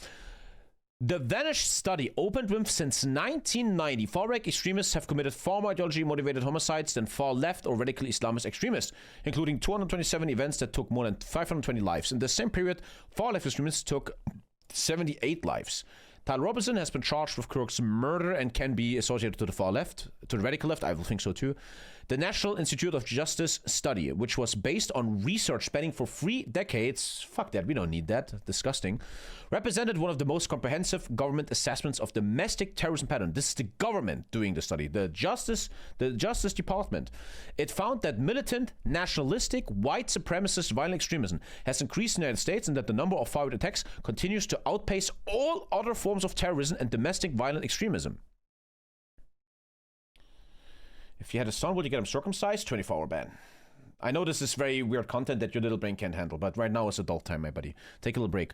The vanished study opened with, since 1990, far-right extremists have committed far more ideology-motivated homicides than far-left or radical Islamist extremists, including 227 events that took more than 520 lives. In the same period, far-left extremists took 78 lives. Tyler Robinson has been charged with Kirk's murder and can be associated to the far left, to the radical left. I will think so too. The National Institute of Justice study, which was based on research spanning for 3 decades, fuck that, we don't need that, disgusting, represented one of the most comprehensive government assessments of domestic terrorism pattern. This is the government doing the study, the Justice Department. It found that militant, nationalistic, white supremacist violent extremism has increased in the United States and that the number of far-right attacks continues to outpace all other forms of terrorism and domestic violent extremism. If you had a son, would you get him circumcised? 24-hour ban. I know this is very weird content that your little brain can't handle, but right now is adult time, my buddy. Take a little break.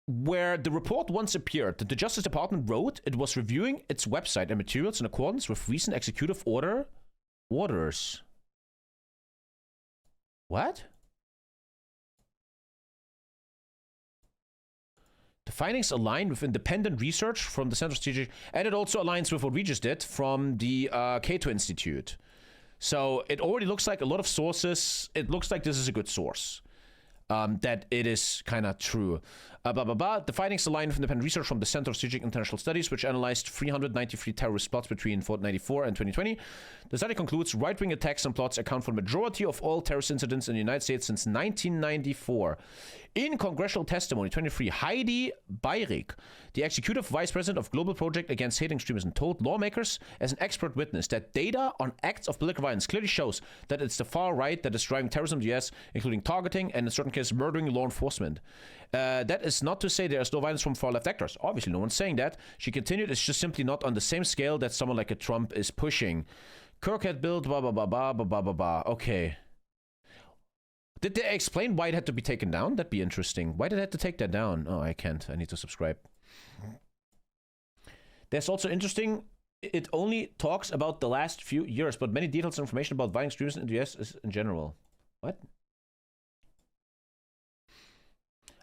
Where the report once appeared, that the Justice Department wrote it was reviewing its website and materials in accordance with recent executive orders. What? The findings align with independent research from the Center for Strategic, and it also aligns with what we just did from the Cato Institute. So it already looks like a lot of sources. It looks like this is a good source. That it is kind of true. The findings align with independent research from the Center of Strategic International Studies, which analyzed 393 terrorist plots between 1994 and 2020. The study concludes right-wing attacks and plots account for the majority of all terrorist incidents in the United States since 1994. In congressional testimony 23, Heidi Beirig, the executive vice president of Global Project Against Hate Extremism, told lawmakers as an expert witness that data on acts of political violence clearly shows that it's the far right that is driving terrorism in the US, including targeting and in certain cases murdering law enforcement. That is not to say there is no violence from far left actors. Obviously, no one's saying that. She continued, it's just simply not on the same scale that someone like a Trump is pushing. Kirk had built blah blah blah blah blah blah blah blah. Okay. Did they explain why it had to be taken down? That'd be interesting. Why did I have to take that down? Oh, I can't. I need to subscribe. There's also interesting, it only talks about the last few years, but many details and information about violent extremism in the US is in general. What?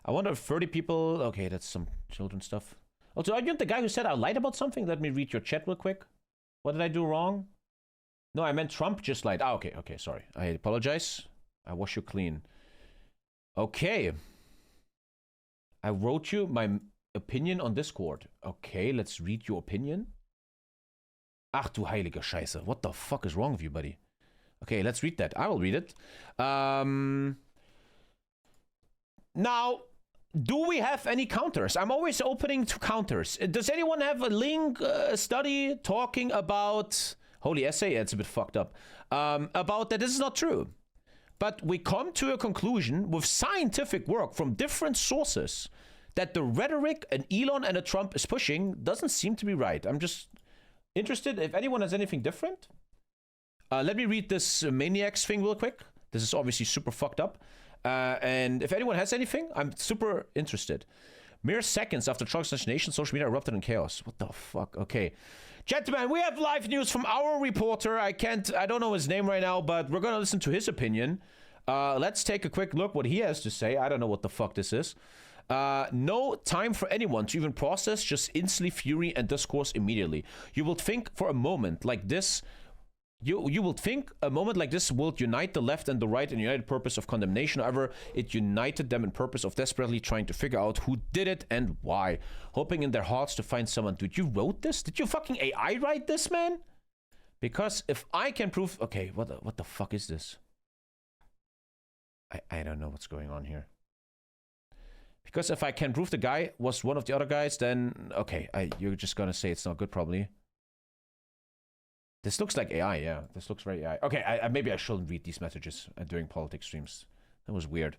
I wonder if 30 people... Okay, that's some children stuff. Also, are you the guy who said I lied about something? Let me read your chat real quick. What did I do wrong? No, I meant Trump just lied. Okay, sorry. I apologize. I wash you clean. Okay. I wrote you my opinion on Discord. Okay, let's read your opinion. Ach du heilige Scheiße. What the fuck is wrong with you, buddy? Okay, let's read that. I will read it. Now, do we have any counters? I'm always opening to counters. Does anyone have a link, study talking about... Holy essay? Yeah, it's a bit fucked up. About that this is not true. But we come to a conclusion with scientific work from different sources that the rhetoric an Elon and a Trump is pushing doesn't seem to be right. I'm just interested if anyone has anything different. Let me read this Maniacs thing real quick. This is obviously super fucked up. And if anyone has anything, I'm super interested. Mere seconds after Trump's assassination, social media erupted in chaos. What the fuck? Okay. Gentlemen, we have live news from our reporter. I don't know his name right now, but we're gonna listen to his opinion. Let's take a quick look what he has to say. I don't know what the fuck this is. No time for anyone to even process, just instantly fury and discourse immediately. You will think for a moment like this. You will think a moment like this will unite the left and the right in a united purpose of condemnation. However, it united them in purpose of desperately trying to figure out who did it and why. Hoping in their hearts to find someone. Dude, you wrote this? Did you fucking AI write this, man? Because if I can prove... Okay, what the fuck is this? I don't know what's going on here. Because if I can prove the guy was one of the other guys, then... Okay, you're just gonna say it's not good, probably. This looks like AI, yeah. This looks very AI. Okay, maybe I shouldn't read these messages during politics streams. That was weird.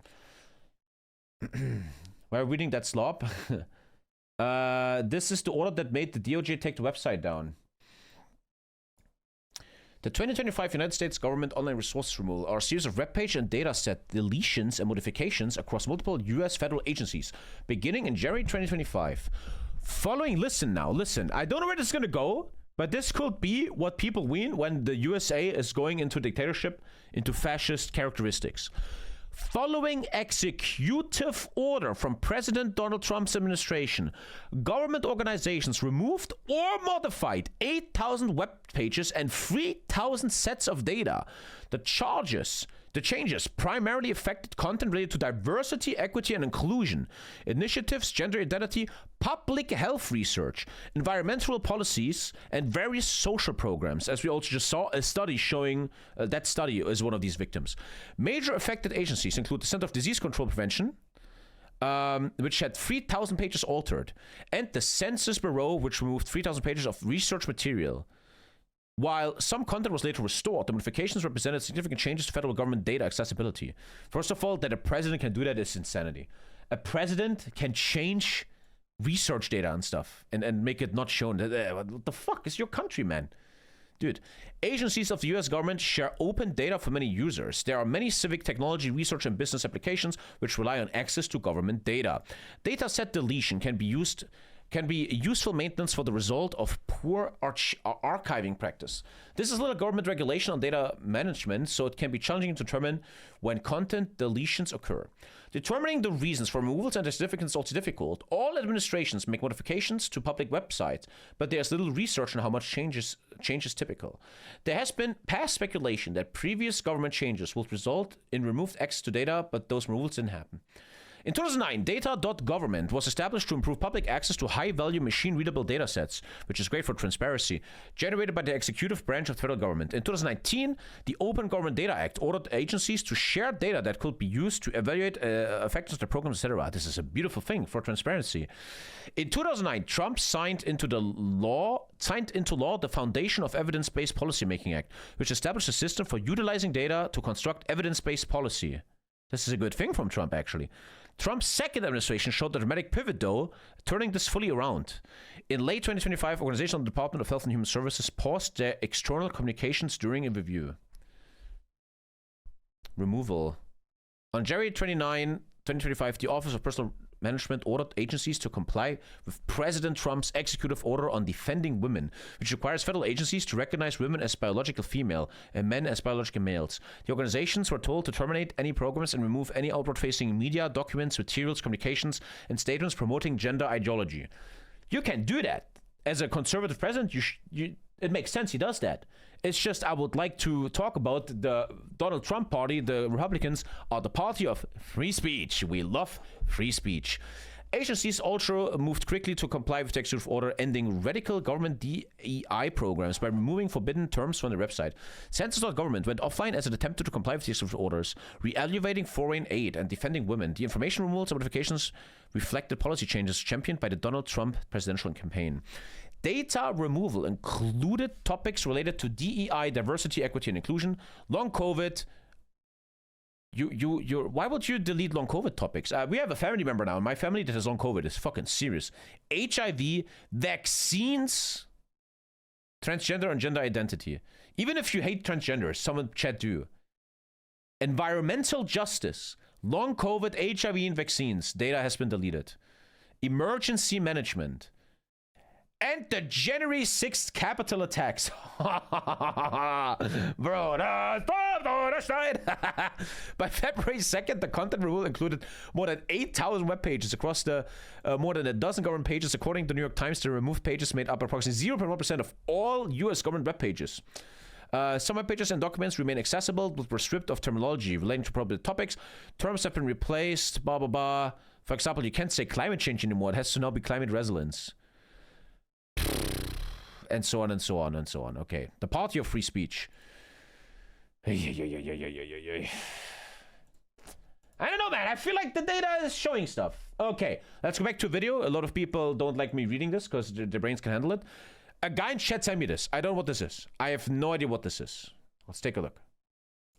We're reading that slop. This is the order that made the DOJ take the website down. The 2025 United States government online resource removal are a series of web page and dataset deletions and modifications across multiple US federal agencies, beginning in January 2025. Following, listen, I don't know where this is gonna go, but this could be what people mean when the USA is going into dictatorship, into fascist characteristics. Following executive order from President Donald Trump's administration, government organizations removed or modified 8,000 web pages and 3,000 sets of data. The changes primarily affected content related to diversity, equity, and inclusion, initiatives, gender identity, public health research, environmental policies, and various social programs. As we also just saw, a study showing that study is one of these victims. Major affected agencies include the Center of Disease Control Prevention, which had 3,000 pages altered, and the Census Bureau, which removed 3,000 pages of research material. While some content was later restored, the modifications represented significant changes to federal government data accessibility. First of all, that a president can do that is insanity. A president can change research data and stuff and make it not shown. What the fuck is your country, man? Dude, agencies of the US government share open data for many users. There are many civic technology, research, and business applications which rely on access to government data. Dataset deletion can be useful maintenance for the result of poor archiving practice. This is little government regulation on data management, so it can be challenging to determine when content deletions occur. Determining the reasons for removals and their significance is also difficult. All administrations make modifications to public websites, but there's little research on how much change is typical. There has been past speculation that previous government changes will result in removed access to data, but those removals didn't happen. In 2009, Data.Government was established to improve public access to high-value machine-readable datasets, which is great for transparency, generated by the executive branch of the federal government. In 2019, the Open Government Data Act ordered agencies to share data that could be used to evaluate effectiveness of their programs, etc. This is a beautiful thing for transparency. In 2009, Trump signed into law the Foundation of Evidence-Based Policymaking Act, which established a system for utilizing data to construct evidence-based policy. This is a good thing from Trump, actually. Trump's second administration showed a dramatic pivot, though, turning this fully around. In late 2025, organizations of the Department of Health and Human Services paused their external communications during a review. Removal. On January 29, 2025, the Office of Personal Management ordered agencies to comply with President Trump's executive order on defending women, which requires federal agencies to recognize women as biological female and men as biological males. The organizations were told to terminate any programs and remove any outward-facing media, documents, materials, communications, and statements promoting gender ideology. You can do that. As a conservative president, it makes sense he does that. It's just I would like to talk about the Donald Trump party. The Republicans are the party of free speech. We love free speech. Agencies also moved quickly to comply with the executive order, ending radical government DEI programs by removing forbidden terms from their website. Census.Government went offline as it attempted to comply with the executive orders, re-evaluating foreign aid and defending women. The information removals and modifications reflected policy changes championed by the Donald Trump presidential campaign. Data removal included topics related to DEI, diversity, equity, and inclusion, long COVID. Why would you delete long COVID topics? We have a family member now in my family that has long COVID. It's fucking serious. HIV, vaccines, transgender and gender identity. Even if you hate transgenders, some in chat do. Environmental justice, long COVID, HIV, and vaccines. Data has been deleted. Emergency management. And the January 6th Capitol attacks. Bro, by February 2nd, the content removal included more than 8,000 web pages across the more than a dozen government pages. According to the New York Times, the removed pages made up approximately 0.1% of all U.S. government web pages. Some web pages and documents remain accessible, but were stripped of terminology relating to appropriate topics. Terms have been replaced, blah, blah, blah. For example, you can't say climate change anymore. It has to now be climate resilience. and so on and so on and so on. Okay, the party of free speech. I don't know, man. I feel like the data is showing stuff. Okay, let's go back to video. A lot of people don't like me reading this because their brains can handle it. A guy in chat sent me this. I don't know what this is. I have no idea what this is. Let's take a look.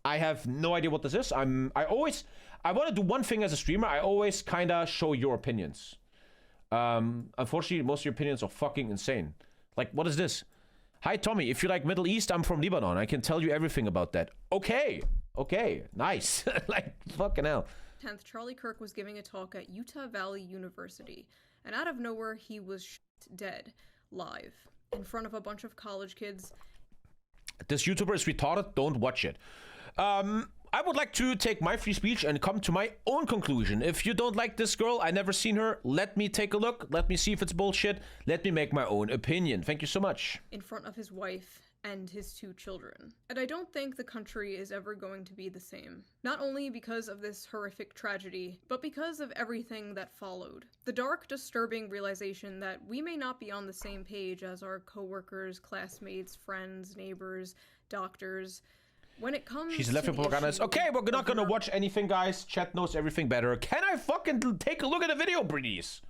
I have no idea what this is. I want to do one thing as a streamer. I always kind of show your opinions. Unfortunately, most of your opinions are fucking insane. Like, what is this? Hi, Tommy. If you like Middle East, I'm from Lebanon. I can tell you everything about that. Okay. Okay. Nice. Like, fucking hell. 10th, Charlie Kirk was giving a talk at Utah Valley University, and out of nowhere, he was shot dead, live, in front of a bunch of college kids. This YouTuber is retarded. Don't watch it. I would like to take my free speech and come to my own conclusion. If you don't like this girl, I never seen her, let me take a look. Let me see if it's bullshit. Let me make my own opinion. Thank you so much. In front of his wife and his 2 children. And I don't think the country is ever going to be the same. Not only because of this horrific tragedy, but because of everything that followed. The dark, disturbing realization that we may not be on the same page as our coworkers, classmates, friends, neighbors, doctors. When it comes She's left propagandist. Okay, we're not gonna watch anything, guys. Chat knows everything better. Can I fucking take a look at the video, please?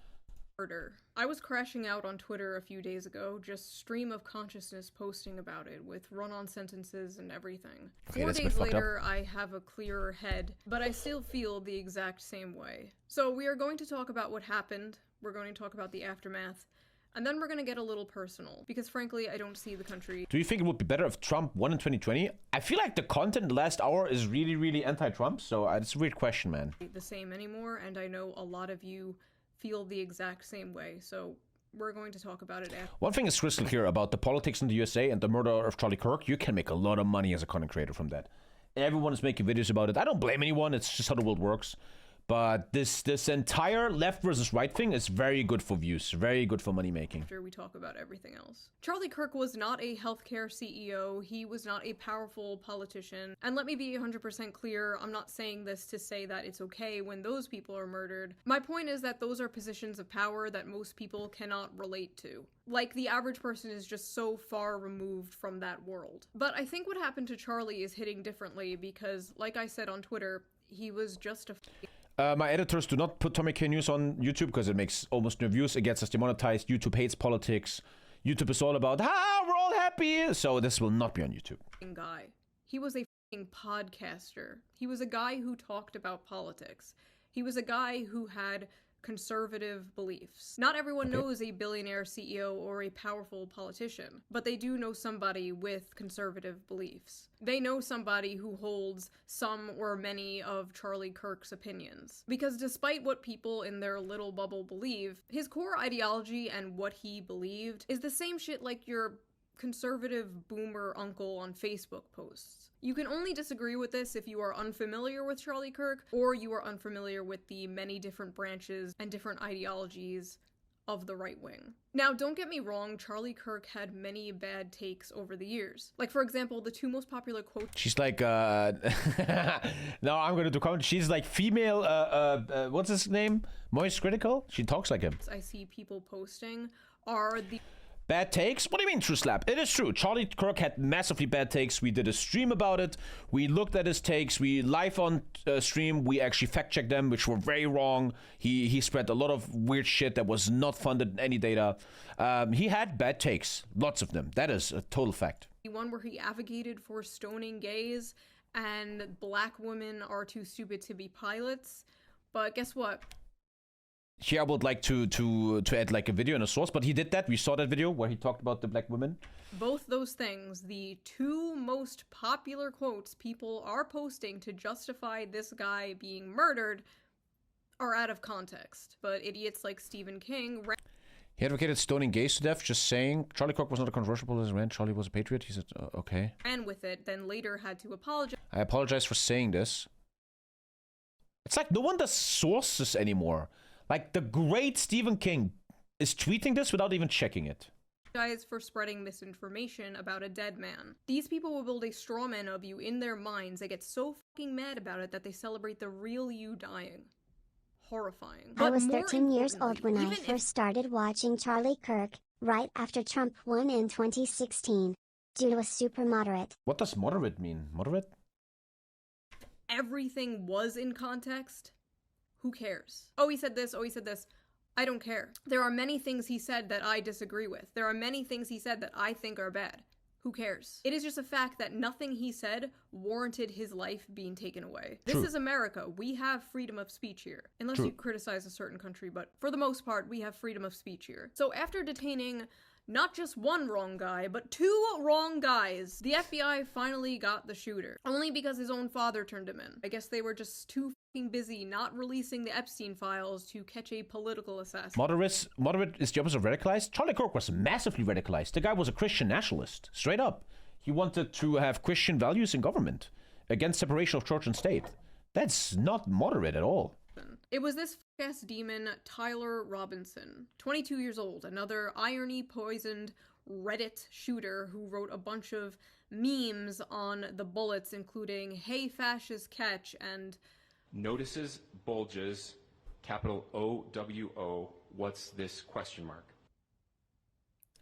Murder. I was crashing out on Twitter a few days ago, just stream of consciousness posting about it, with run-on sentences and everything. Okay, 4 days later, I have a clearer head, but I still feel the exact same way. So we are going to talk about what happened, we're going to talk about the aftermath, and then we're gonna get a little personal, because frankly, I don't see the country. Do you think it would be better if Trump won in 2020? I feel like the content in the last hour is really, really anti-Trump, so it's a weird question, man. The same anymore, and I know a lot of you feel the exact same way, so we're going to talk about it after. One thing is crystal clear about the politics in the USA and the murder of Charlie Kirk. You can make a lot of money as a content creator from that. Everyone is making videos about it. I don't blame anyone, it's just how the world works. But this entire left versus right thing is very good for views, very good for money making. After we talk about everything else. Charlie Kirk was not a healthcare CEO, he was not a powerful politician, and let me be 100% clear, I'm not saying this to say that it's okay when those people are murdered. My point is that those are positions of power that most people cannot relate to. Like, the average person is just so far removed from that world. But I think what happened to Charlie is hitting differently because, like I said on Twitter, he was just a my editors do not put TommyKay news on YouTube because it makes almost no views. It gets us demonetized. YouTube hates politics. YouTube is all about, we're all happy. So this will not be on YouTube. Guy. He was a podcaster. He was a guy who talked about politics. He was a guy who had conservative beliefs. Not everyone knows a billionaire CEO or a powerful politician, but they do know somebody with conservative beliefs. They know somebody who holds some or many of Charlie Kirk's opinions. Because despite what people in their little bubble believe, his core ideology and what he believed is the same shit like your conservative boomer uncle on Facebook posts. You can only disagree with this if you are unfamiliar with Charlie Kirk, or you are unfamiliar with the many different branches and different ideologies of the right wing. Now, don't get me wrong, Charlie Kirk had many bad takes over the years. Like, for example, the 2 most popular quotes— She's like, no, I'm gonna do comment. She's like female, what's his name? Moist Critical? She talks like him. I see people posting are the— Bad takes? What do you mean, True Slap? It is true. Charlie Kirk had massively bad takes. We did a stream about it. We looked at his takes. We live on stream. We actually fact-checked them, which were very wrong. He spread a lot of weird shit that was not funded in any data. He had bad takes. Lots of them. That is a total fact. The one where he advocated for stoning gays and black women are too stupid to be pilots. But guess what? Here I would like to add like a video and a source, but he did that. We saw that video where he talked about the black women. Both those things, the 2 most popular quotes people are posting to justify this guy being murdered, are out of context. But idiots like Stephen King— He advocated stoning gays to death, just saying. Charlie Kirk was not a controversial politician. Charlie was a patriot. He said, okay. And with it, then later had to apologize. I apologize for saying this. It's like no one does sources anymore. Like, the great Stephen King is tweeting this without even checking it. For spreading misinformation about a dead man. These people will build a straw man of you in their minds. They get so fucking mad about it that they celebrate the real you dying. Horrifying. I was 13 years old when I first started watching Charlie Kirk, right after Trump won in 2016, due to a super moderate. What does moderate mean? Moderate? Everything was in context. Who cares? Oh, he said this. Oh, he said this. I don't care. There are many things he said that I disagree with. There are many things he said that I think are bad. Who cares? It is just a fact that nothing he said warranted his life being taken away. True. This is America. We have freedom of speech here. Unless you criticize a certain country, but for the most part, we have freedom of speech here. So after detaining not just one wrong guy, but 2 wrong guys, the FBI finally got the shooter. Only because his own father turned him in. I guess they were just too fucking busy not releasing the Epstein files to catch a political assassin. Moderate is the opposite of radicalized. Charlie Kirk was massively radicalized. The guy was a Christian nationalist, straight up. He wanted to have Christian values in government, against separation of church and state. That's not moderate at all. It was this ass demon, Tyler Robinson, 22 years old, another irony-poisoned Reddit shooter who wrote a bunch of memes on the bullets, including "Hey fascist catch" and "Notices bulges, capital OWO, what's this question mark?"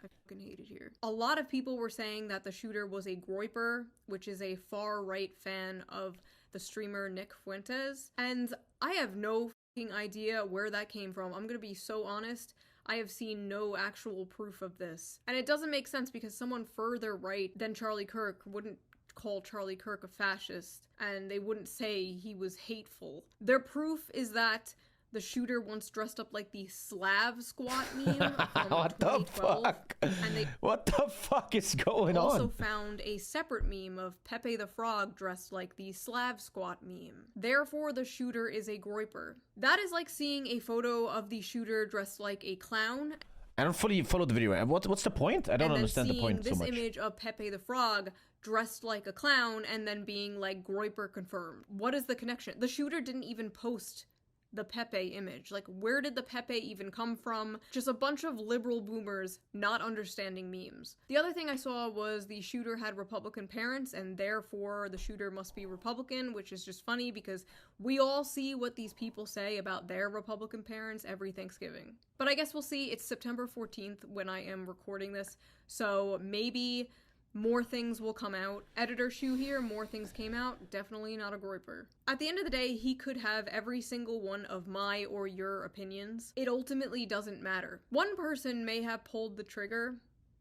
I fucking hate it here. A lot of people were saying that the shooter was a groiper, which is a far-right fan of the streamer Nick Fuentes, and I have no fucking idea where that came from. I'm gonna be so honest. I have seen no actual proof of this. And it doesn't make sense because someone further right than Charlie Kirk wouldn't call Charlie Kirk a fascist, and they wouldn't say he was hateful. Their proof is that the shooter once dressed up like the Slav squat meme from What 2012, the fuck? and they What the fuck is going also on? found a separate meme of Pepe the Frog dressed like the Slav squat meme. Therefore, the shooter is a groiper. That is like seeing a photo of the shooter dressed like a clown. I don't fully follow the video. What's the point? I don't understand the point so much. And then seeing this image of Pepe the Frog dressed like a clown and then being like groiper confirmed. What is the connection? The shooter didn't even post the Pepe image. Like, where did the Pepe even come from? Just a bunch of liberal boomers not understanding memes. The other thing I saw was the shooter had Republican parents, and therefore the shooter must be Republican, which is just funny because we all see what these people say about their Republican parents every Thanksgiving. But I guess we'll see. It's September 14th when I am recording this, so maybe more things will come out. Editor shoe here, more things came out. Definitely not a groiper. At the end of the day, he could have every single one of my or your opinions. It ultimately doesn't matter. One person may have pulled the trigger,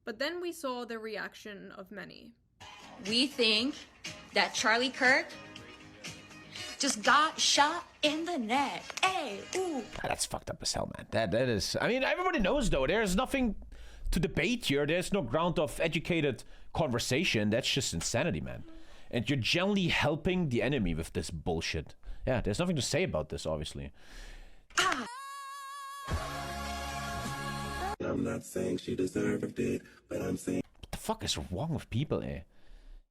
but then we saw the reaction of many. We think that Charlie Kirk just got shot in the neck. Hey, ooh. That's fucked up as hell, man. That is... I mean, everybody knows, though. There's nothing to debate here. There's no ground of educated conversation. That's just insanity, man. And you're generally helping the enemy with this bullshit. Yeah, there's nothing to say about this, obviously. I'm not saying she deserved it, but I'm saying... What the fuck is wrong with people, eh?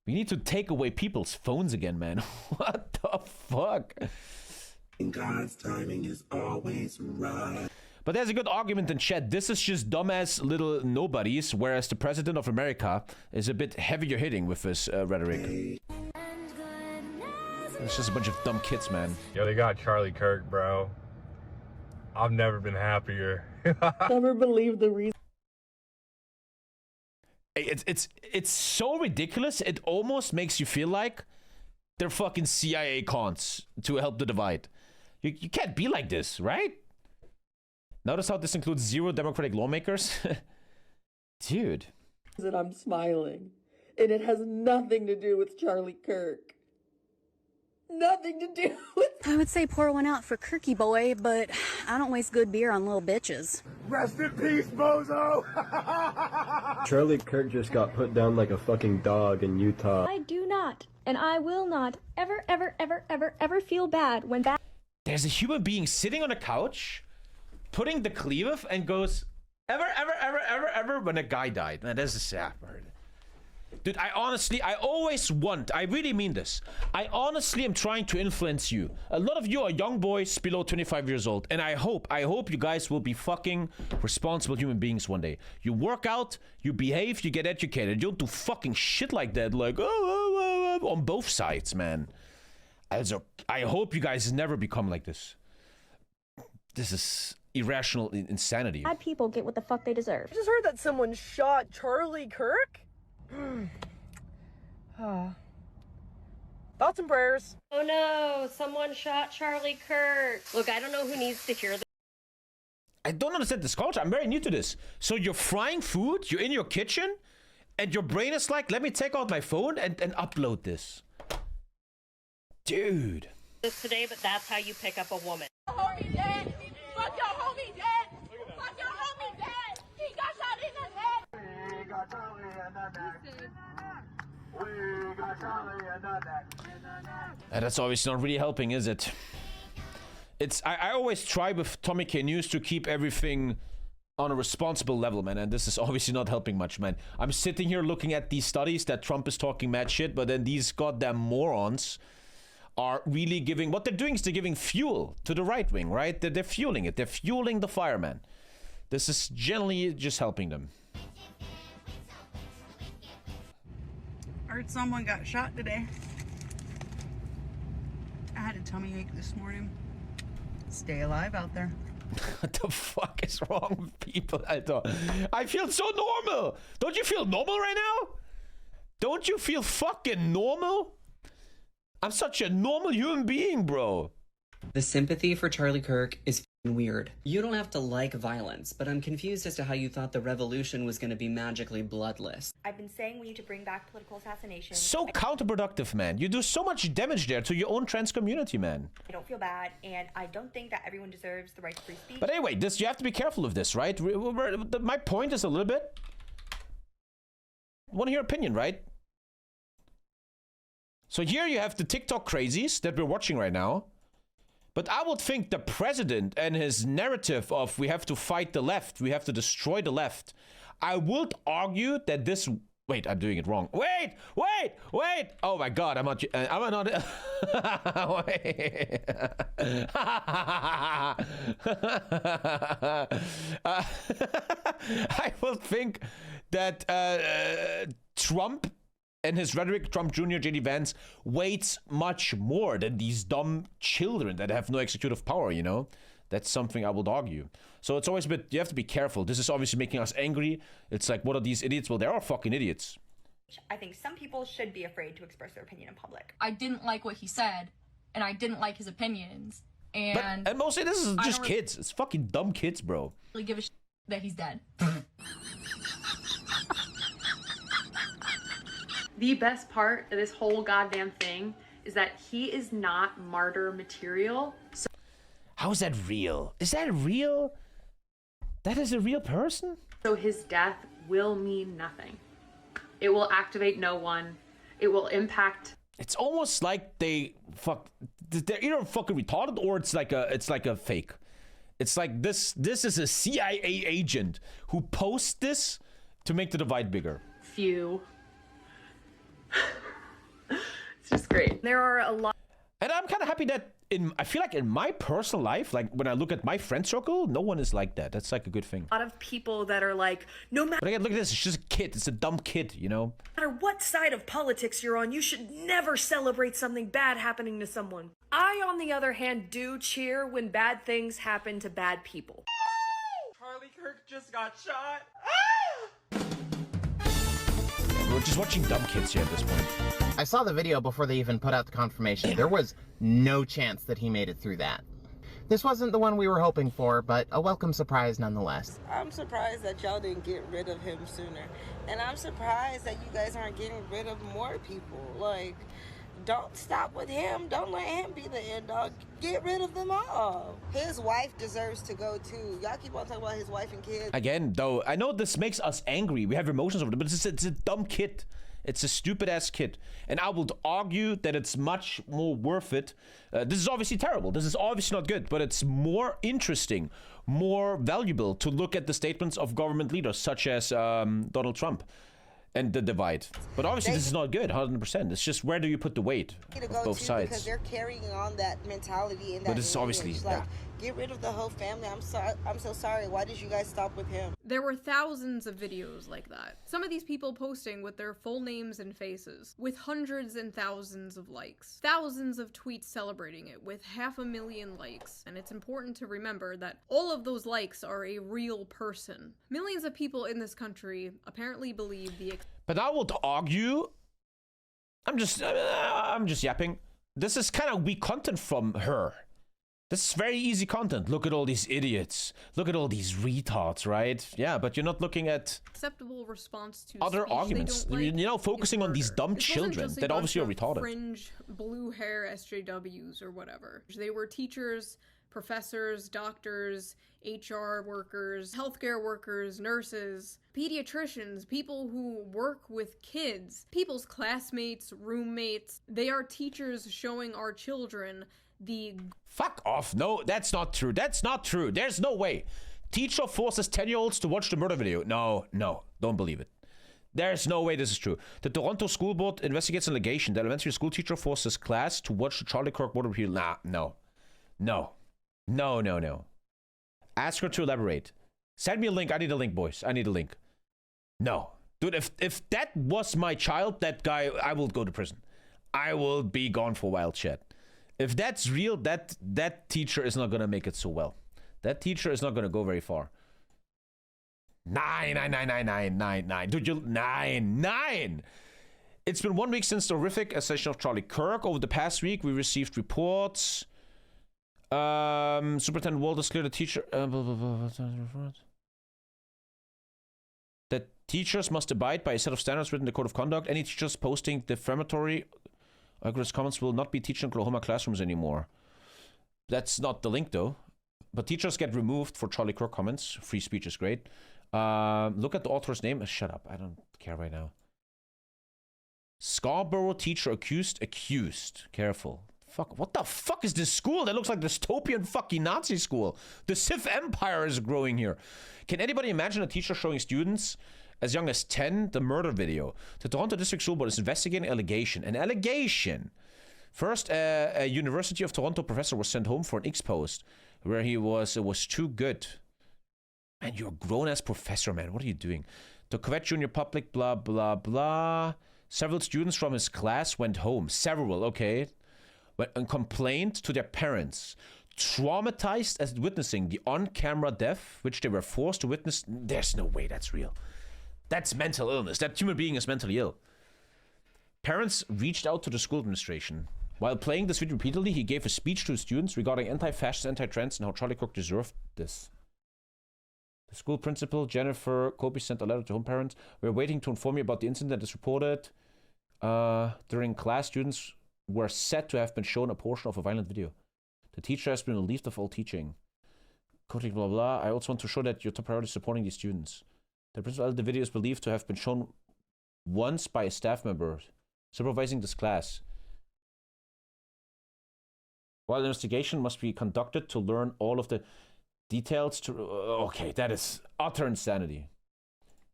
We need to take away people's phones again, man. What the fuck? God's timing is always right. But there's a good argument in chat. This is just dumbass little nobodies, whereas the president of America is a bit heavier hitting with his rhetoric. It's just a bunch of dumb kids, man. Yo, they got Charlie Kirk, bro. I've never been happier. Never believed the reason. It's so ridiculous. It almost makes you feel like they're fucking CIA cons to help the divide. You can't be like this, right? Notice how this includes 0 Democratic lawmakers? Dude. That I'm smiling. And it has nothing to do with Charlie Kirk. Nothing to do with... I would say pour one out for Kirky boy, but I don't waste good beer on little bitches. Rest in peace, bozo! Charlie Kirk just got put down like a fucking dog in Utah. I do not, and I will not, ever feel bad when that... There's a human being sitting on a couch, putting the cleave and goes, ever, when a guy died. Man, this is sad. Dude, I really mean this. I honestly am trying to influence you. A lot of you are young boys below 25 years old. And I hope you guys will be fucking responsible human beings one day. You work out, you behave, you get educated. You don't do fucking shit like that. Like, on both sides, man. Also, I hope you guys never become like this. This is irrational insanity. Bad people get what the fuck they deserve. I just heard that someone shot Charlie Kirk. Thoughts and prayers. Oh no, someone shot Charlie Kirk. Look, I don't know who needs to hear this. I don't understand this culture. I'm very new to this. So you're frying food, you're in your kitchen, and your brain is like, let me take out my phone and upload this. Dude. Today, but that's how you pick up a woman. Homie dead. Fuck your homie dead. Fuck your homie dead. He got shot in the head. We got Charlie in the neck. We got Charlie in the neck. That's obviously not really helping, is it? I always try with TommyKay News to keep everything on a responsible level, man, and this is obviously not helping much, man. I'm sitting here looking at these studies that Trump is talking mad shit, but then these goddamn morons are really giving... What they're doing is they're giving fuel to the right wing, right? They're fueling it. They're fueling the fire, man. This is generally just helping them. I heard someone got shot today. I had a tummy ache this morning. Stay alive out there. What the fuck is wrong with people? I feel so normal. Don't you feel normal right now? Don't you feel fucking normal? I'm such a normal human being, bro. The sympathy for Charlie Kirk is f***ing weird. You don't have to like violence, but I'm confused as to how you thought the revolution was going to be magically bloodless. I've been saying we need to bring back political assassination. So counterproductive, man. You do so much damage there to your own trans community, man. I don't feel bad, and I don't think that everyone deserves the right to free speech. But anyway, you have to be careful of this, right? My point is a little bit... Want to hear opinion, right? So here you have the TikTok crazies that we're watching right now. But I would think the president and his narrative of we have to fight the left, we have to destroy the left. I would argue that this... Wait, I'm doing it wrong. Wait! Oh my god, I'm not... Wait. I would think that Trump... and his rhetoric, Trump Jr., J.D. Vance, weights much more than these dumb children that have no executive power, you know? That's something I would argue. So it's always a bit, you have to be careful. This is obviously making us angry. It's like, what are these idiots? Well, they're all fucking idiots. I think some people should be afraid to express their opinion in public. I didn't like what he said, and I didn't like his opinions. And mostly this is just kids. It's fucking dumb kids, bro. Really give a shit that he's dead. The best part of this whole goddamn thing is that he is not martyr material. So how is that real? Is that real? That is a real person? So his death will mean nothing. It will activate no one. It will impact. It's almost like they're either fucking retarded or it's like a fake. It's like this is a CIA agent who posts this to make the divide bigger. Few. It's just great. There are a lot. And I'm kind of happy that I feel like in my personal life, like when I look at my friend circle, no one is like that. That's like a good thing. A lot of people that are like, no matter. But again, look at this. It's just a kid. It's a dumb kid, you know? No matter what side of politics you're on, you should never celebrate something bad happening to someone. I, on the other hand, do cheer when bad things happen to bad people. Charlie Kirk just got shot. We're just watching dumb kids here at this point. I saw the video before they even put out the confirmation. Yeah. There was no chance that he made it through that. This wasn't the one we were hoping for, but a welcome surprise nonetheless. I'm surprised that y'all didn't get rid of him sooner. And I'm surprised that you guys aren't getting rid of more people. Like, don't stop with him. Don't let him be the end dog. Get rid of them all. His wife deserves to go too. Y'all keep on talking about his wife and kids. Again, though, I know this makes us angry. We have emotions over it, but it's a dumb kid. It's a stupid ass kid. And I would argue that it's much more worth it. This is obviously terrible. This is obviously not good, but it's more interesting, more valuable to look at the statements of government leaders such as Donald Trump. And the divide. But obviously this is not good, 100%. It's just where do you put the weight of both sides? Because they're carrying on that mentality and that but it's obviously, like, Get rid of the whole family. I'm so sorry. Why did you guys stop with him? There were thousands of videos like that. Some of these people posting with their full names and faces, with hundreds and thousands of likes. Thousands of tweets celebrating it, with 500,000 likes. And it's important to remember that all of those likes are a real person. Millions of people in this country apparently believe the... But I would argue... I'm just yapping. This is kind of weak content from her. This is very easy content. Look at all these idiots. Look at all these retards, right? Yeah, but you're not looking at acceptable response to other arguments. Like, you know, focusing on these dumb children that obviously are retarded. Fringe blue hair SJWs or whatever. They were teachers, professors, doctors, HR workers, healthcare workers, nurses, pediatricians, people who work with kids, people's classmates, roommates. They are teachers showing our children the... Fuck off. No, that's not true. That's not true. There's no way. Teacher forces 10-year-olds to watch the murder video. No, don't believe it. There's no way this is true. The Toronto School Board investigates an allegation that elementary school teacher forces class to watch the Charlie Kirk murder video. Nah, no. Ask her to elaborate. Send me a link. I need a link, boys. I need a link. No. Dude, if that was my child, that guy, I will go to prison. I will be gone for a while, chat. If that's real, that teacher is not gonna make it so well. That teacher is not gonna go very far. 9. Dude, 9. It's been 1 week since the horrific assassination of Charlie Kirk. Over the past week, we received reports. Superintendent Walters cleared the teacher. That teachers must abide by a set of standards written in the Code of Conduct. Any teachers posting defamatory aggressive comments will not be teaching in Oklahoma classrooms anymore. That's not the link, though. But teachers get removed for Charlie Kirk comments. Free speech is great. Look at the author's name. Shut up. I don't care right now. Scarborough teacher accused. Careful. Fuck. What the fuck is this school? That looks like dystopian fucking Nazi school. The Sith Empire is growing here. Can anybody imagine a teacher showing students as young as 10 the murder video? The Toronto District School Board is investigating an allegation. First, a University of Toronto professor was sent home for an X-post where it was too good. Man, you're a grown-ass professor, man. What are you doing? The Quebec Junior Public, blah, blah, blah. Several students from his class went home. Several, okay. And complained to their parents. Traumatized as witnessing the on-camera death, which they were forced to witness. There's no way that's real. That's mental illness. That human being is mentally ill. Parents reached out to the school administration. While playing this video repeatedly, he gave a speech to his students regarding anti-fascist, anti-trans, and how Charlie Kirk deserved this. The school principal, Jennifer Kobe, sent a letter to home parents. We're waiting to inform you about the incident that is reported. During class, students were said to have been shown a portion of a violent video. The teacher has been relieved of all teaching. Coding, blah, blah. I also want to show that your top priority is supporting these students. The principal, the video is believed to have been shown once by a staff member supervising this class. While the investigation must be conducted to learn all of the details to... Okay, that is utter insanity.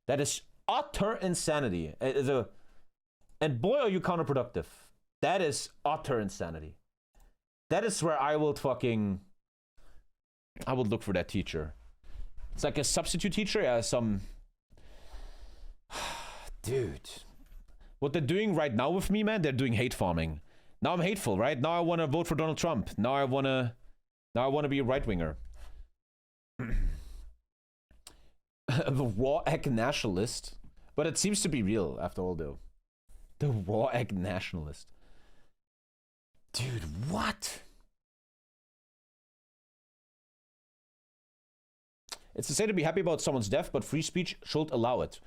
That is utter insanity. And boy, are you counterproductive. That is utter insanity. That is where I would look for that teacher. It's like a substitute teacher. Yeah, some... Dude. What they're doing right now with me, man, they're doing hate farming. Now I'm hateful, right? Now I want to vote for Donald Trump. Now I want to be a right-winger. The raw egg nationalist. But it seems to be real, after all, though. The raw egg nationalist. Dude, what? It's insane to be happy about someone's death, but free speech should allow it.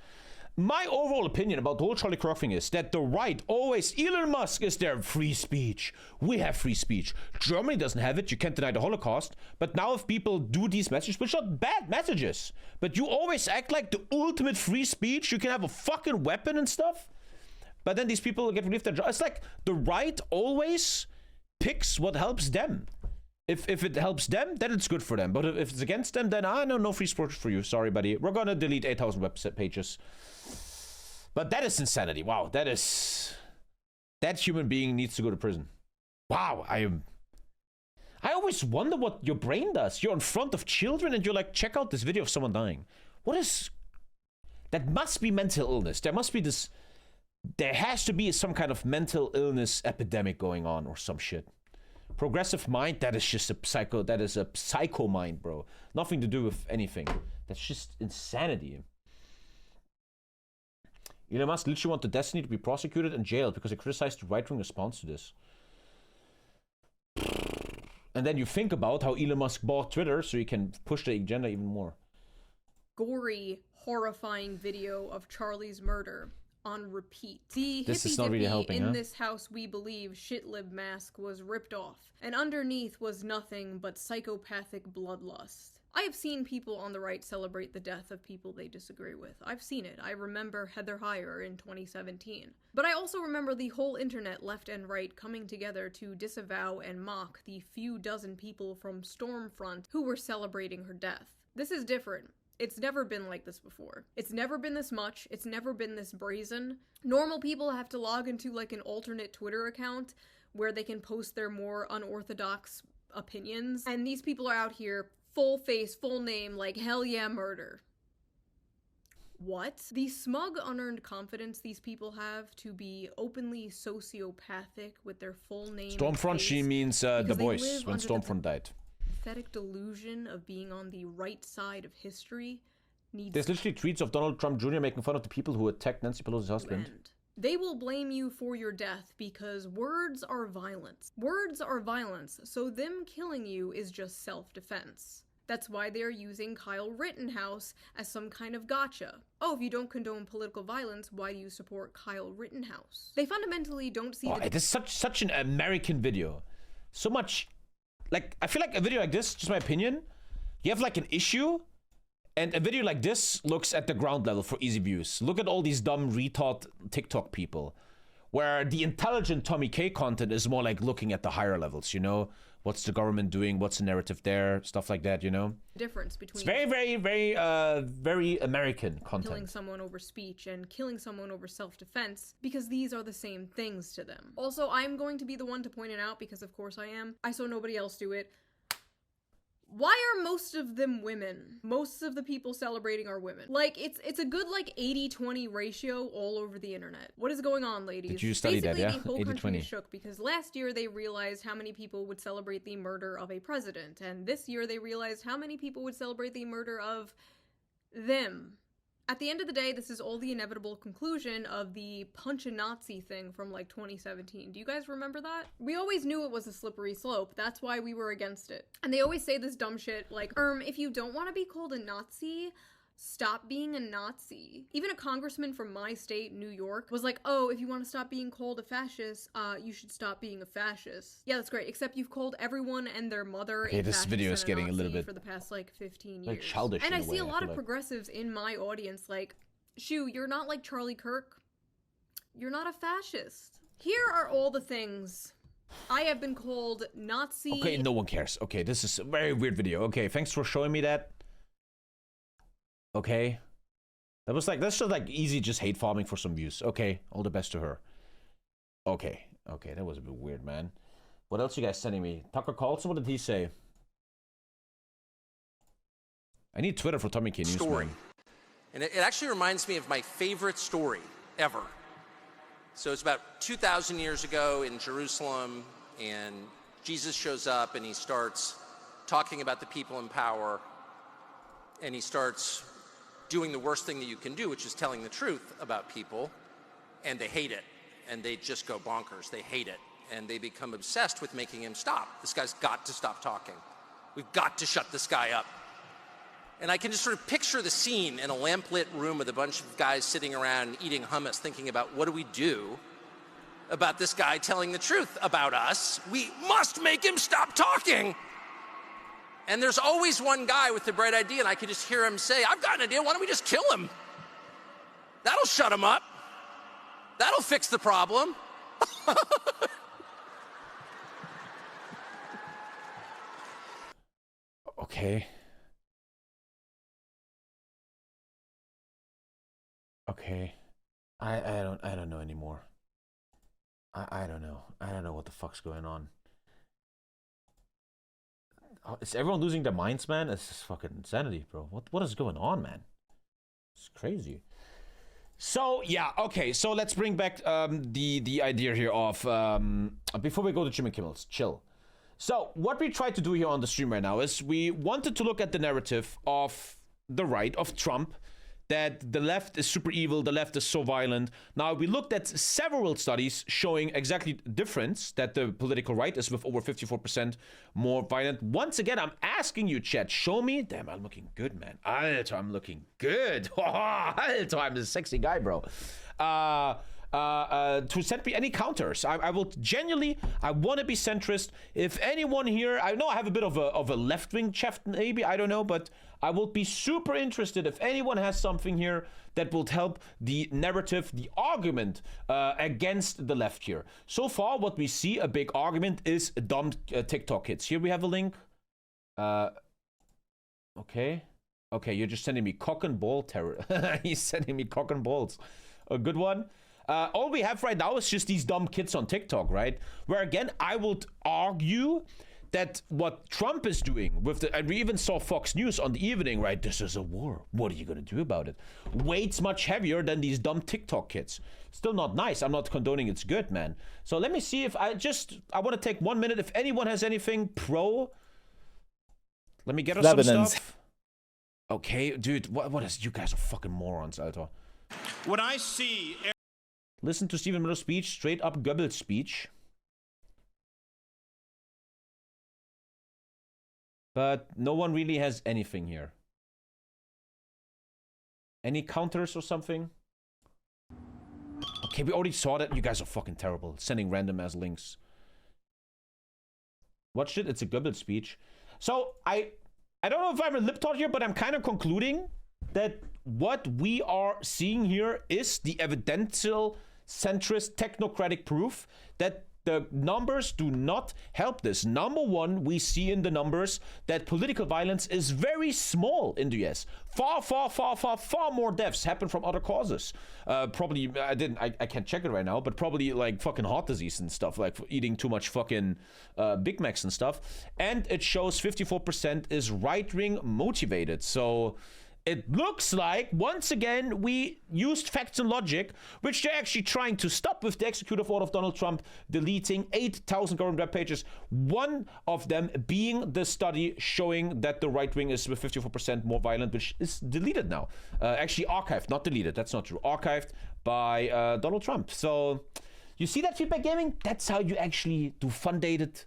My overall opinion about the whole Charlie Kirk thing is that the right always... Elon Musk is their free speech. We have free speech. Germany doesn't have it. You can't deny the Holocaust. But now if people do these messages, which are bad messages, but you always act like the ultimate free speech, you can have a fucking weapon and stuff, but then these people get relieved their job. It's like the right always picks what helps them. If it helps them, then it's good for them. But if it's against them, then no free speech for you. Sorry, buddy. We're gonna delete 8,000 website pages. But that is insanity. Wow, that human being needs to go to prison. Wow, I always wonder what your brain does. You're in front of children and you're like, check out this video of someone dying. What is... That must be mental illness. There must be this... There has to be some kind of mental illness epidemic going on or some shit. Progressive mind, that is just a psycho... That is a psycho mind, bro. Nothing to do with anything. That's just insanity. Elon Musk literally wanted Destiny to be prosecuted and jailed because he criticized the right-wing response to this. And then you think about how Elon Musk bought Twitter so he can push the agenda even more. Gory, horrifying video of Charlie's murder on repeat. The This is hippy not really dippy helping, in huh? this house we believe shitlib mask was ripped off, and underneath was nothing but psychopathic bloodlust. I have seen people on the right celebrate the death of people they disagree with. I've seen it. I remember Heather Heyer in 2017. But I also remember the whole internet, left and right, coming together to disavow and mock the few dozen people from Stormfront who were celebrating her death. This is different. It's never been like this before. It's never been this much. It's never been this brazen. Normal people have to log into like an alternate Twitter account where they can post their more unorthodox opinions. And these people are out here full face, full name, like hell yeah, murder. What? The smug, unearned confidence these people have to be openly sociopathic with their full name. Stormfront, she means the voice when Stormfront died. Pathetic delusion of being on the right side of history needs There's literally tweets of Donald Trump Jr. making fun of the people who attacked Nancy Pelosi's husband. They will blame you for your death because words are violence. Words are violence, so them killing you is just self-defense. That's why they're using Kyle Rittenhouse as some kind of gotcha. Oh, if you don't condone political violence, why do you support Kyle Rittenhouse? They fundamentally don't see It is such an American video. So much... Like, I feel like a video like this, just my opinion, you have like an issue, and a video like this looks at the ground level for easy views. Look at all these dumb retard TikTok people, where the intelligent TommyKay content is more like looking at the higher levels, you know? What's the government doing? What's the narrative there? Stuff like that, you know? Difference between It's very American content. killing someone over speech and killing someone over self-defense, because these are the same things to them. Also, I'm going to be the one to point it out because of course I am. I saw nobody else do it. Why are most of them women? Most of the people celebrating are women. Like, it's a good, like, 80-20 ratio all over the internet. What is going on, ladies? Did you study Basically, that, yeah? the whole country 80-20. is shook because last year they realized how many people would celebrate the murder of a president, and this year they realized how many people would celebrate the murder of them. At the end of the day, this is all the inevitable conclusion of the punch a Nazi thing from like 2017. Do you guys remember that? We always knew it was a slippery slope. That's why we were against it. And they always say this dumb shit like, if you don't want to be called a Nazi, stop being a Nazi. Even a congressman from my state, New York, was like, oh, if you want to stop being called a fascist, you should stop being a fascist. Yeah, that's great, except you've called everyone and their mother a this fascist video is and getting a Nazi little bit for the past like 15 years. like childish And in I a see way, a lot feel of like. progressives in my audience like, shoo, you're not like Charlie Kirk. You're not a fascist. Here are all the things I have been called Nazi. Okay, no one cares. Okay, this is a very weird video. Okay, thanks for showing me that. Okay. That's just like easy just hate farming for some views. Okay, all the best to her. Okay, that was a bit weird, man. What else you guys sending me? Tucker Carlson, what did he say? I need Twitter for TommyKay News. Story. And it actually reminds me of my favorite story ever. So it's about 2,000 years ago in Jerusalem, and Jesus shows up and he starts talking about the people in power, and he starts doing the worst thing that you can do, which is telling the truth about people, and they hate it, and they just go bonkers. They hate it, and they become obsessed with making him stop. This guy's got to stop talking. We've got to shut this guy up. And I can just sort of picture the scene in a lamplit room with a bunch of guys sitting around eating hummus, thinking about what do we do about this guy telling the truth about us? We must make him stop talking. And there's always one guy with the bright idea, and I could just hear him say, I've got an idea, why don't we just kill him? That'll shut him up. That'll fix the problem. Okay. Okay. I don't know anymore. I don't know. I don't know what the fuck's going on. is everyone losing their minds, man? It's just fucking insanity, bro. What is going on, man? It's crazy. So yeah, okay. So let's bring back the idea here of before we go to Jimmy Kimmel's chill. So what we try to do here on the stream right now is we wanted to look at the narrative of the right, of Trump, that the left is super evil, the left is so violent. Now, we looked at several studies showing exactly the difference, that the political right is with over 54% more violent. Once again, I'm asking you, chat, show me. Damn, I'm looking good, man. Alter, I'm looking good. Alter, I'm a sexy guy, bro. To send me any counters. I will genuinely, I want to be centrist. If anyone here, I know I have a bit of a left-wing cheft, maybe, I don't know, but I will be super interested if anyone has something here that will help the narrative, the argument against the left here. So far, what we see, a big argument, is dumb TikTok kids. Here we have a link. Okay, you're just sending me cock and ball terror. He's sending me cock and balls. A good one. All we have right now is just these dumb kids on TikTok, right? Where again, I would argue that what Trump is doing with the, and we even saw Fox News on the evening, right? This is a war. What are you gonna do about it? Weights much heavier than these dumb TikTok kids. Still not nice. I'm not condoning it's good, man. So let me see if I want to take 1 minute. If anyone has anything pro, let me get us some stuff. Okay, dude, what is, you guys are fucking morons, Alter. When I see... Listen to Stephen Miller's speech, straight up Goebbels speech. But no one really has anything here. Any counters or something? Okay, we already saw that. You guys are fucking terrible. Sending random ass links. Watched it. It's a Goebbels speech. So I don't know if I'm a lip tot here, but I'm kind of concluding that what we are seeing here is the evidential, centrist, technocratic proof that the numbers do not help this. Number one, we see in the numbers that political violence is very small in the US. Far more deaths happen from other causes. Probably, I can't check it right now, but probably like fucking heart disease and stuff, like eating too much fucking Big Macs and stuff. And it shows 54% is right-wing motivated. So it looks like, once again, we used facts and logic, which they're actually trying to stop with the executive order of Donald Trump, deleting 8,000 government web pages. One of them being the study showing that the right wing is with 54% more violent, which is deleted now. Actually archived, not deleted. That's not true. Archived by Donald Trump. So you see that feedback gaming? That's how you actually do fundated.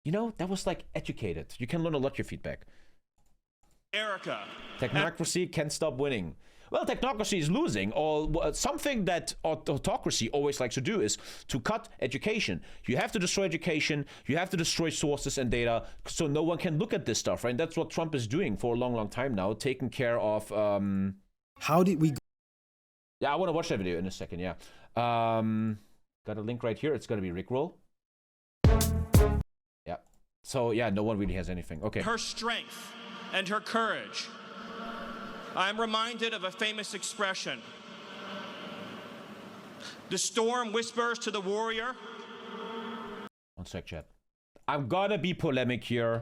You know, that was like educated. You can learn a lot your feedback. Erika. Technocracy can't stop winning. Well, technocracy is losing. Or something that autocracy always likes to do is to cut education. You have to destroy education. You have to destroy sources and data so no one can look at this stuff, right? And that's what Trump is doing for a long time now, taking care of... How did we... Yeah, I want to watch that video in a second, yeah. Got a link right here. It's going to be Rickroll. Yeah. So, yeah, no one really has anything. Okay. Her strength and her courage. I'm reminded of a famous expression. The storm whispers to the warrior. One sec, chat. I'm gonna be polemic here.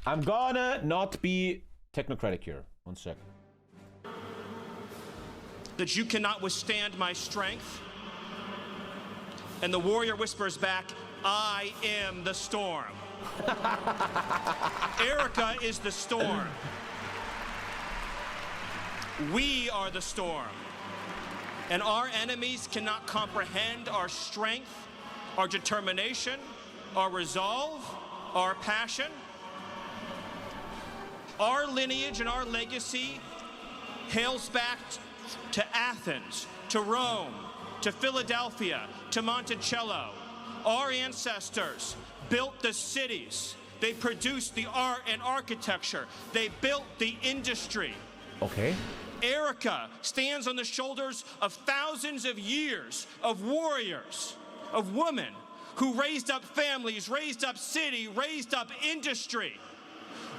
I'm gonna not be technocratic here. One sec. That you cannot withstand my strength. And the warrior whispers back, I am the storm. Erika is the storm. We are the storm. And our enemies cannot comprehend our strength, our determination, our resolve, our passion. Our lineage and our legacy hails back to Athens, to Rome, to Philadelphia, to Monticello. Our ancestors built the cities. They produced the art and architecture. They built the industry. Okay. Erika stands on the shoulders of thousands of years of warriors, of women who raised up families, raised up city, raised up industry,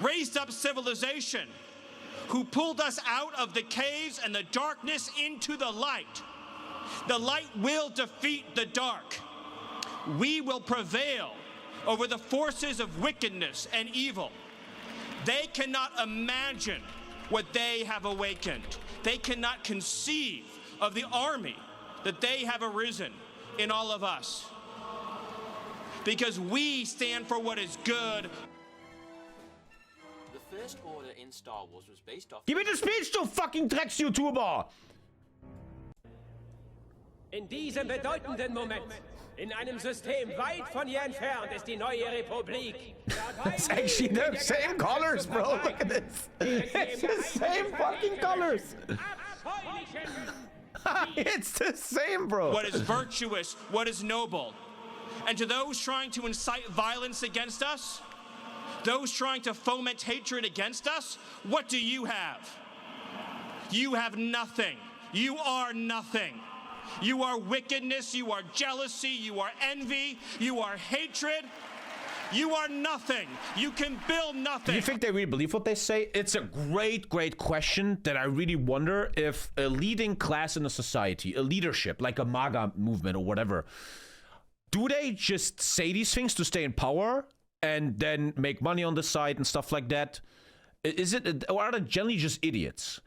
raised up civilization, who pulled us out of the caves and the darkness into the light. The light will defeat the dark. We will prevail over the forces of wickedness and evil. They cannot imagine what they have awakened. They cannot conceive of the army that they have arisen in all of us. Because we stand for what is good. The First Order in Star Wars was based off... Gib mir das Speech, du fucking Drecks-YouTuber! In diesem bedeutenden Moment, in einem System weit von hier entfernt, ist die neue Republik. It's actually the same colors, bro. Look at this. It's the same fucking colors. It's the same, bro. What is virtuous, what is noble. And to those trying to incite violence against us, those trying to foment hatred against us, what do you have? You have nothing. You are nothing. You are wickedness, you are jealousy, you are envy, you are hatred. You are nothing. You can build nothing. Do you think they really believe what they say? It's a great, great question that I really wonder if a leading class in a society, a leadership, like a MAGA movement or whatever, do they just say these things to stay in power and then make money on the side and stuff like that? Is it, or are they generally just idiots?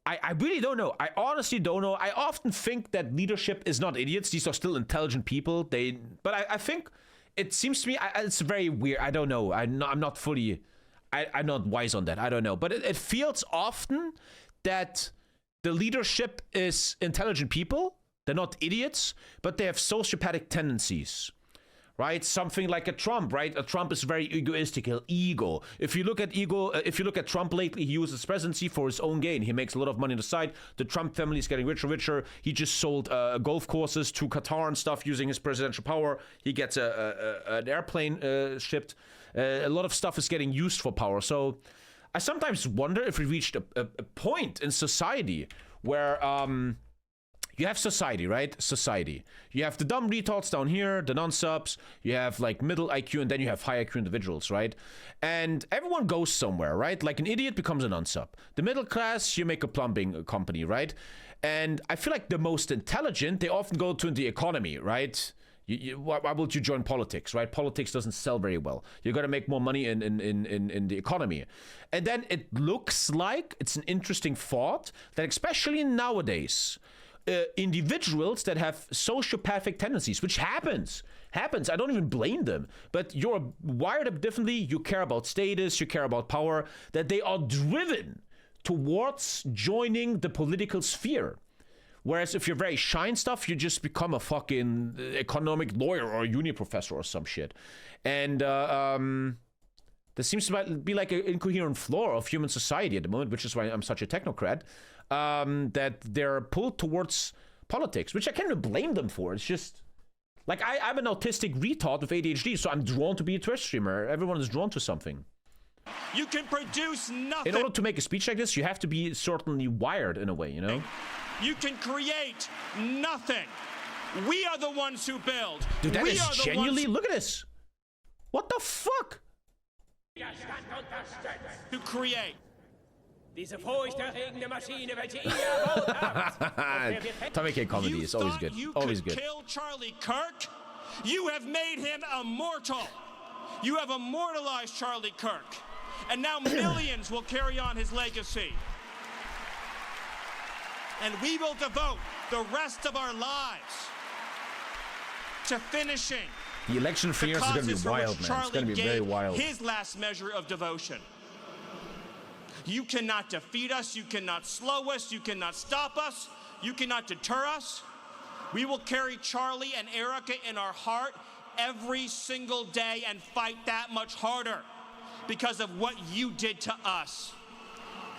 I really don't know. I honestly don't know. I often think that leadership is not idiots. These are still intelligent people. But I think it seems to me it's very weird. I don't know. I'm not fully. I'm not wise on that. I don't know. But it feels often that the leadership is intelligent people. They're not idiots, but they have sociopathic tendencies. Right, something like a Trump, right? A Trump is very egoistical, ego. If you look at Trump lately, he uses his presidency for his own gain. He makes a lot of money on the side. The Trump family is getting richer, richer. He just sold golf courses to Qatar and stuff using his presidential power. He gets an airplane shipped. A lot of stuff is getting used for power. So I sometimes wonder if we reached a point in society where you have society, right? Society. You have the dumb retards down here, the non-subs. You have like middle IQ, and then you have high IQ individuals, right? And everyone goes somewhere, right? Like an idiot becomes a non-sub. The middle class, you make a plumbing company, right? And I feel like the most intelligent, they often go to the economy, right? Why would you join politics, right? Politics doesn't sell very well. You got to make more money in the economy. And then it looks like it's an interesting thought that especially nowadays, individuals that have sociopathic tendencies, which happens. I don't even blame them. But you're wired up differently. You care about status. You care about power. That they are driven towards joining the political sphere. Whereas if you're very shy and stuff, you just become a fucking economic lawyer or a uni professor or some shit. And there seems to be like an incoherent flaw of human society at the moment, which is why I'm such a technocrat. That they're pulled towards politics, which I can't even blame them for. It's just like I'm an autistic retard with ADHD, so I'm drawn to be a Twitch streamer. Everyone is drawn to something. You can produce nothing. In order to make a speech like this, you have to be certainly wired in a way, you know? You can create nothing. We are the ones who build. Dude, that is genuinely... Look at this. What the fuck? To create. Diese furchterregende Maschine, welche ihr erbaut habt. TommyKay comedy is always good. Always good. You kill Charlie Kirk? You have made him immortal. You have immortalized Charlie Kirk. And now millions will carry on his legacy. And we will devote the rest of our lives to finishing the election for years is going to be wild, man. It's going to be very wild. His last measure of devotion. You cannot defeat us. You cannot slow us. You cannot stop us. You cannot deter us. We will carry Charlie and Erika in our heart every single day and fight that much harder because of what you did to us.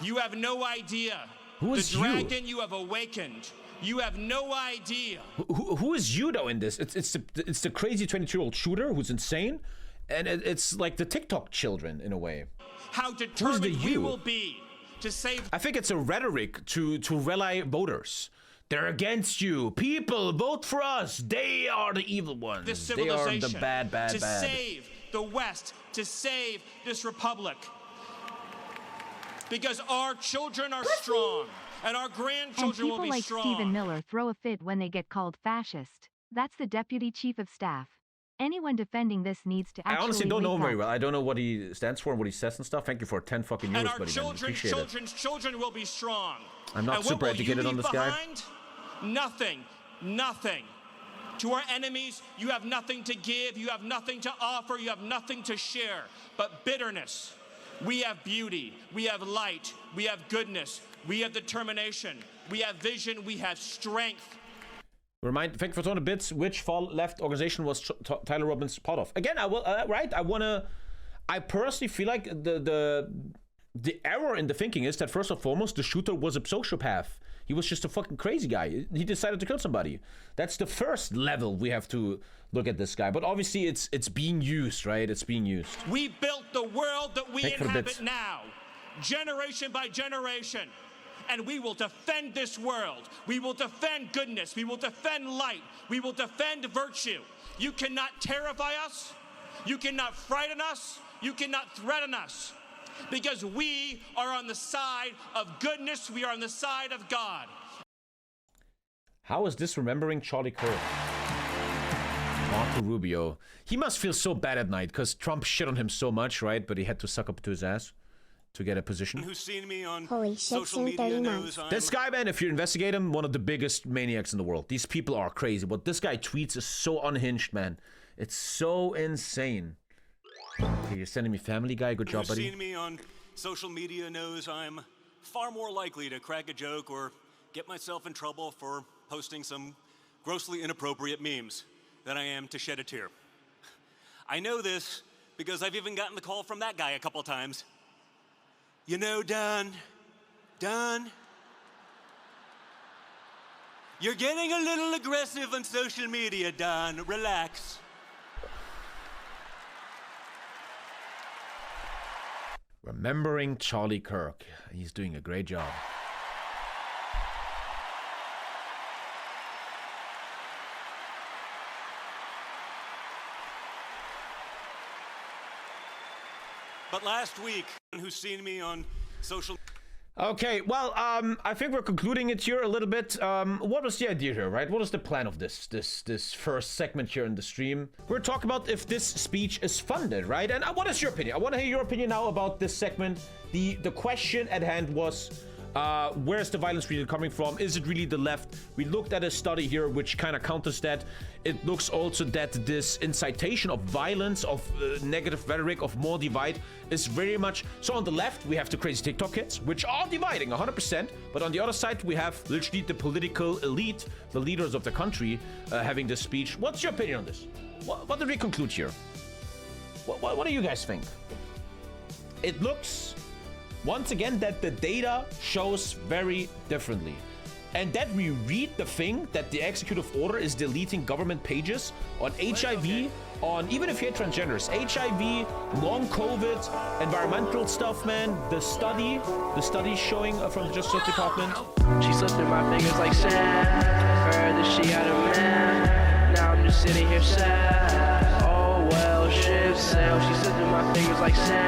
You have no idea. Who is the dragon you have awakened. You have no idea. Who is you though in this? It's the crazy 22-year-old shooter who's insane, and it's like the TikTok children in a way. How determined we will be to save. I think it's a rhetoric to rally voters. They're against you. People, vote for us. They are the evil ones. This civilization. They are the bad. To save the West, to save this republic. Because our children are strong, and our grandchildren will be strong. And people like Stephen Miller throw a fit when they get called fascist. That's the deputy chief of staff. Anyone defending this needs to actually I honestly don't know him wake very up. well. I don't know what he stands for and what he says and stuff. Thank you for 10 fucking euros, And our buddy. children's children will be strong. I'm not And what super will educated you on leave this guy. behind? Nothing. To our enemies, you have nothing to give, you have nothing to offer, you have nothing to share, but bitterness. We have beauty, we have light, we have goodness, we have determination, we have vision, we have strength. Thank you for 200 bits. Which far left organization was Tyler Robbins part of? Again, I personally feel like the error in the thinking is that first and foremost, the shooter was a sociopath. He was just a fucking crazy guy. He decided to kill somebody. That's the first level we have to look at this guy. But obviously, it's being used, right? It's being used. We built the world that we inhabit now, generation by generation. And we will defend this world. We will defend goodness. We will defend light. We will defend virtue. You cannot terrify us. You cannot frighten us. You cannot threaten us. Because we are on the side of goodness. We are on the side of God. How is this remembering Charlie Kirk? Marco Rubio. He must feel so bad at night because Trump shit on him so much, right? But he had to suck up to his ass to get a position. Who's seen me on Holy social media knows I'm... This guy, man, if you investigate him, one of the biggest maniacs in the world. These people are crazy. What this guy tweets is so unhinged, man. It's so insane. Okay, you're sending me Family Guy. Good job, buddy. Who's seen me on social media knows I'm far more likely to crack a joke or get myself in trouble for posting some grossly inappropriate memes than I am to shed a tear. I know this because I've even gotten the call from that guy a couple times. You know, Don, you're getting a little aggressive on social media, Don. Relax. Remembering Charlie Kirk. He's doing a great job. But last week, who's seen me on social... Okay, well, I think we're concluding it here a little bit. What was the idea here, right? What is the plan of this first segment here in the stream? We're talking about if this speech is funded, right? And what is your opinion? I want to hear your opinion now about this segment. The question at hand was, where's the violence really coming from? Is it really the left? We looked at a study here which kind of counters that. It looks also that this incitation of violence, of negative rhetoric, of more divide is very much... So on the left, we have the crazy TikTok kids, which are dividing 100%. But on the other side, we have literally the political elite, the leaders of the country, having this speech. What's your opinion on this? What did we conclude here? What do you guys think? It looks... Once again, that the data shows very differently. And that we read the thing that the executive order is deleting government pages on HIV, on even if you're transgenders, HIV, long COVID, environmental stuff, man. The study showing from the Justice Department. She slipped through my fingers like sand. Heard that she had a man. Now I'm just sitting here sad. Oh well, ship sail. She slipped through my fingers like sand.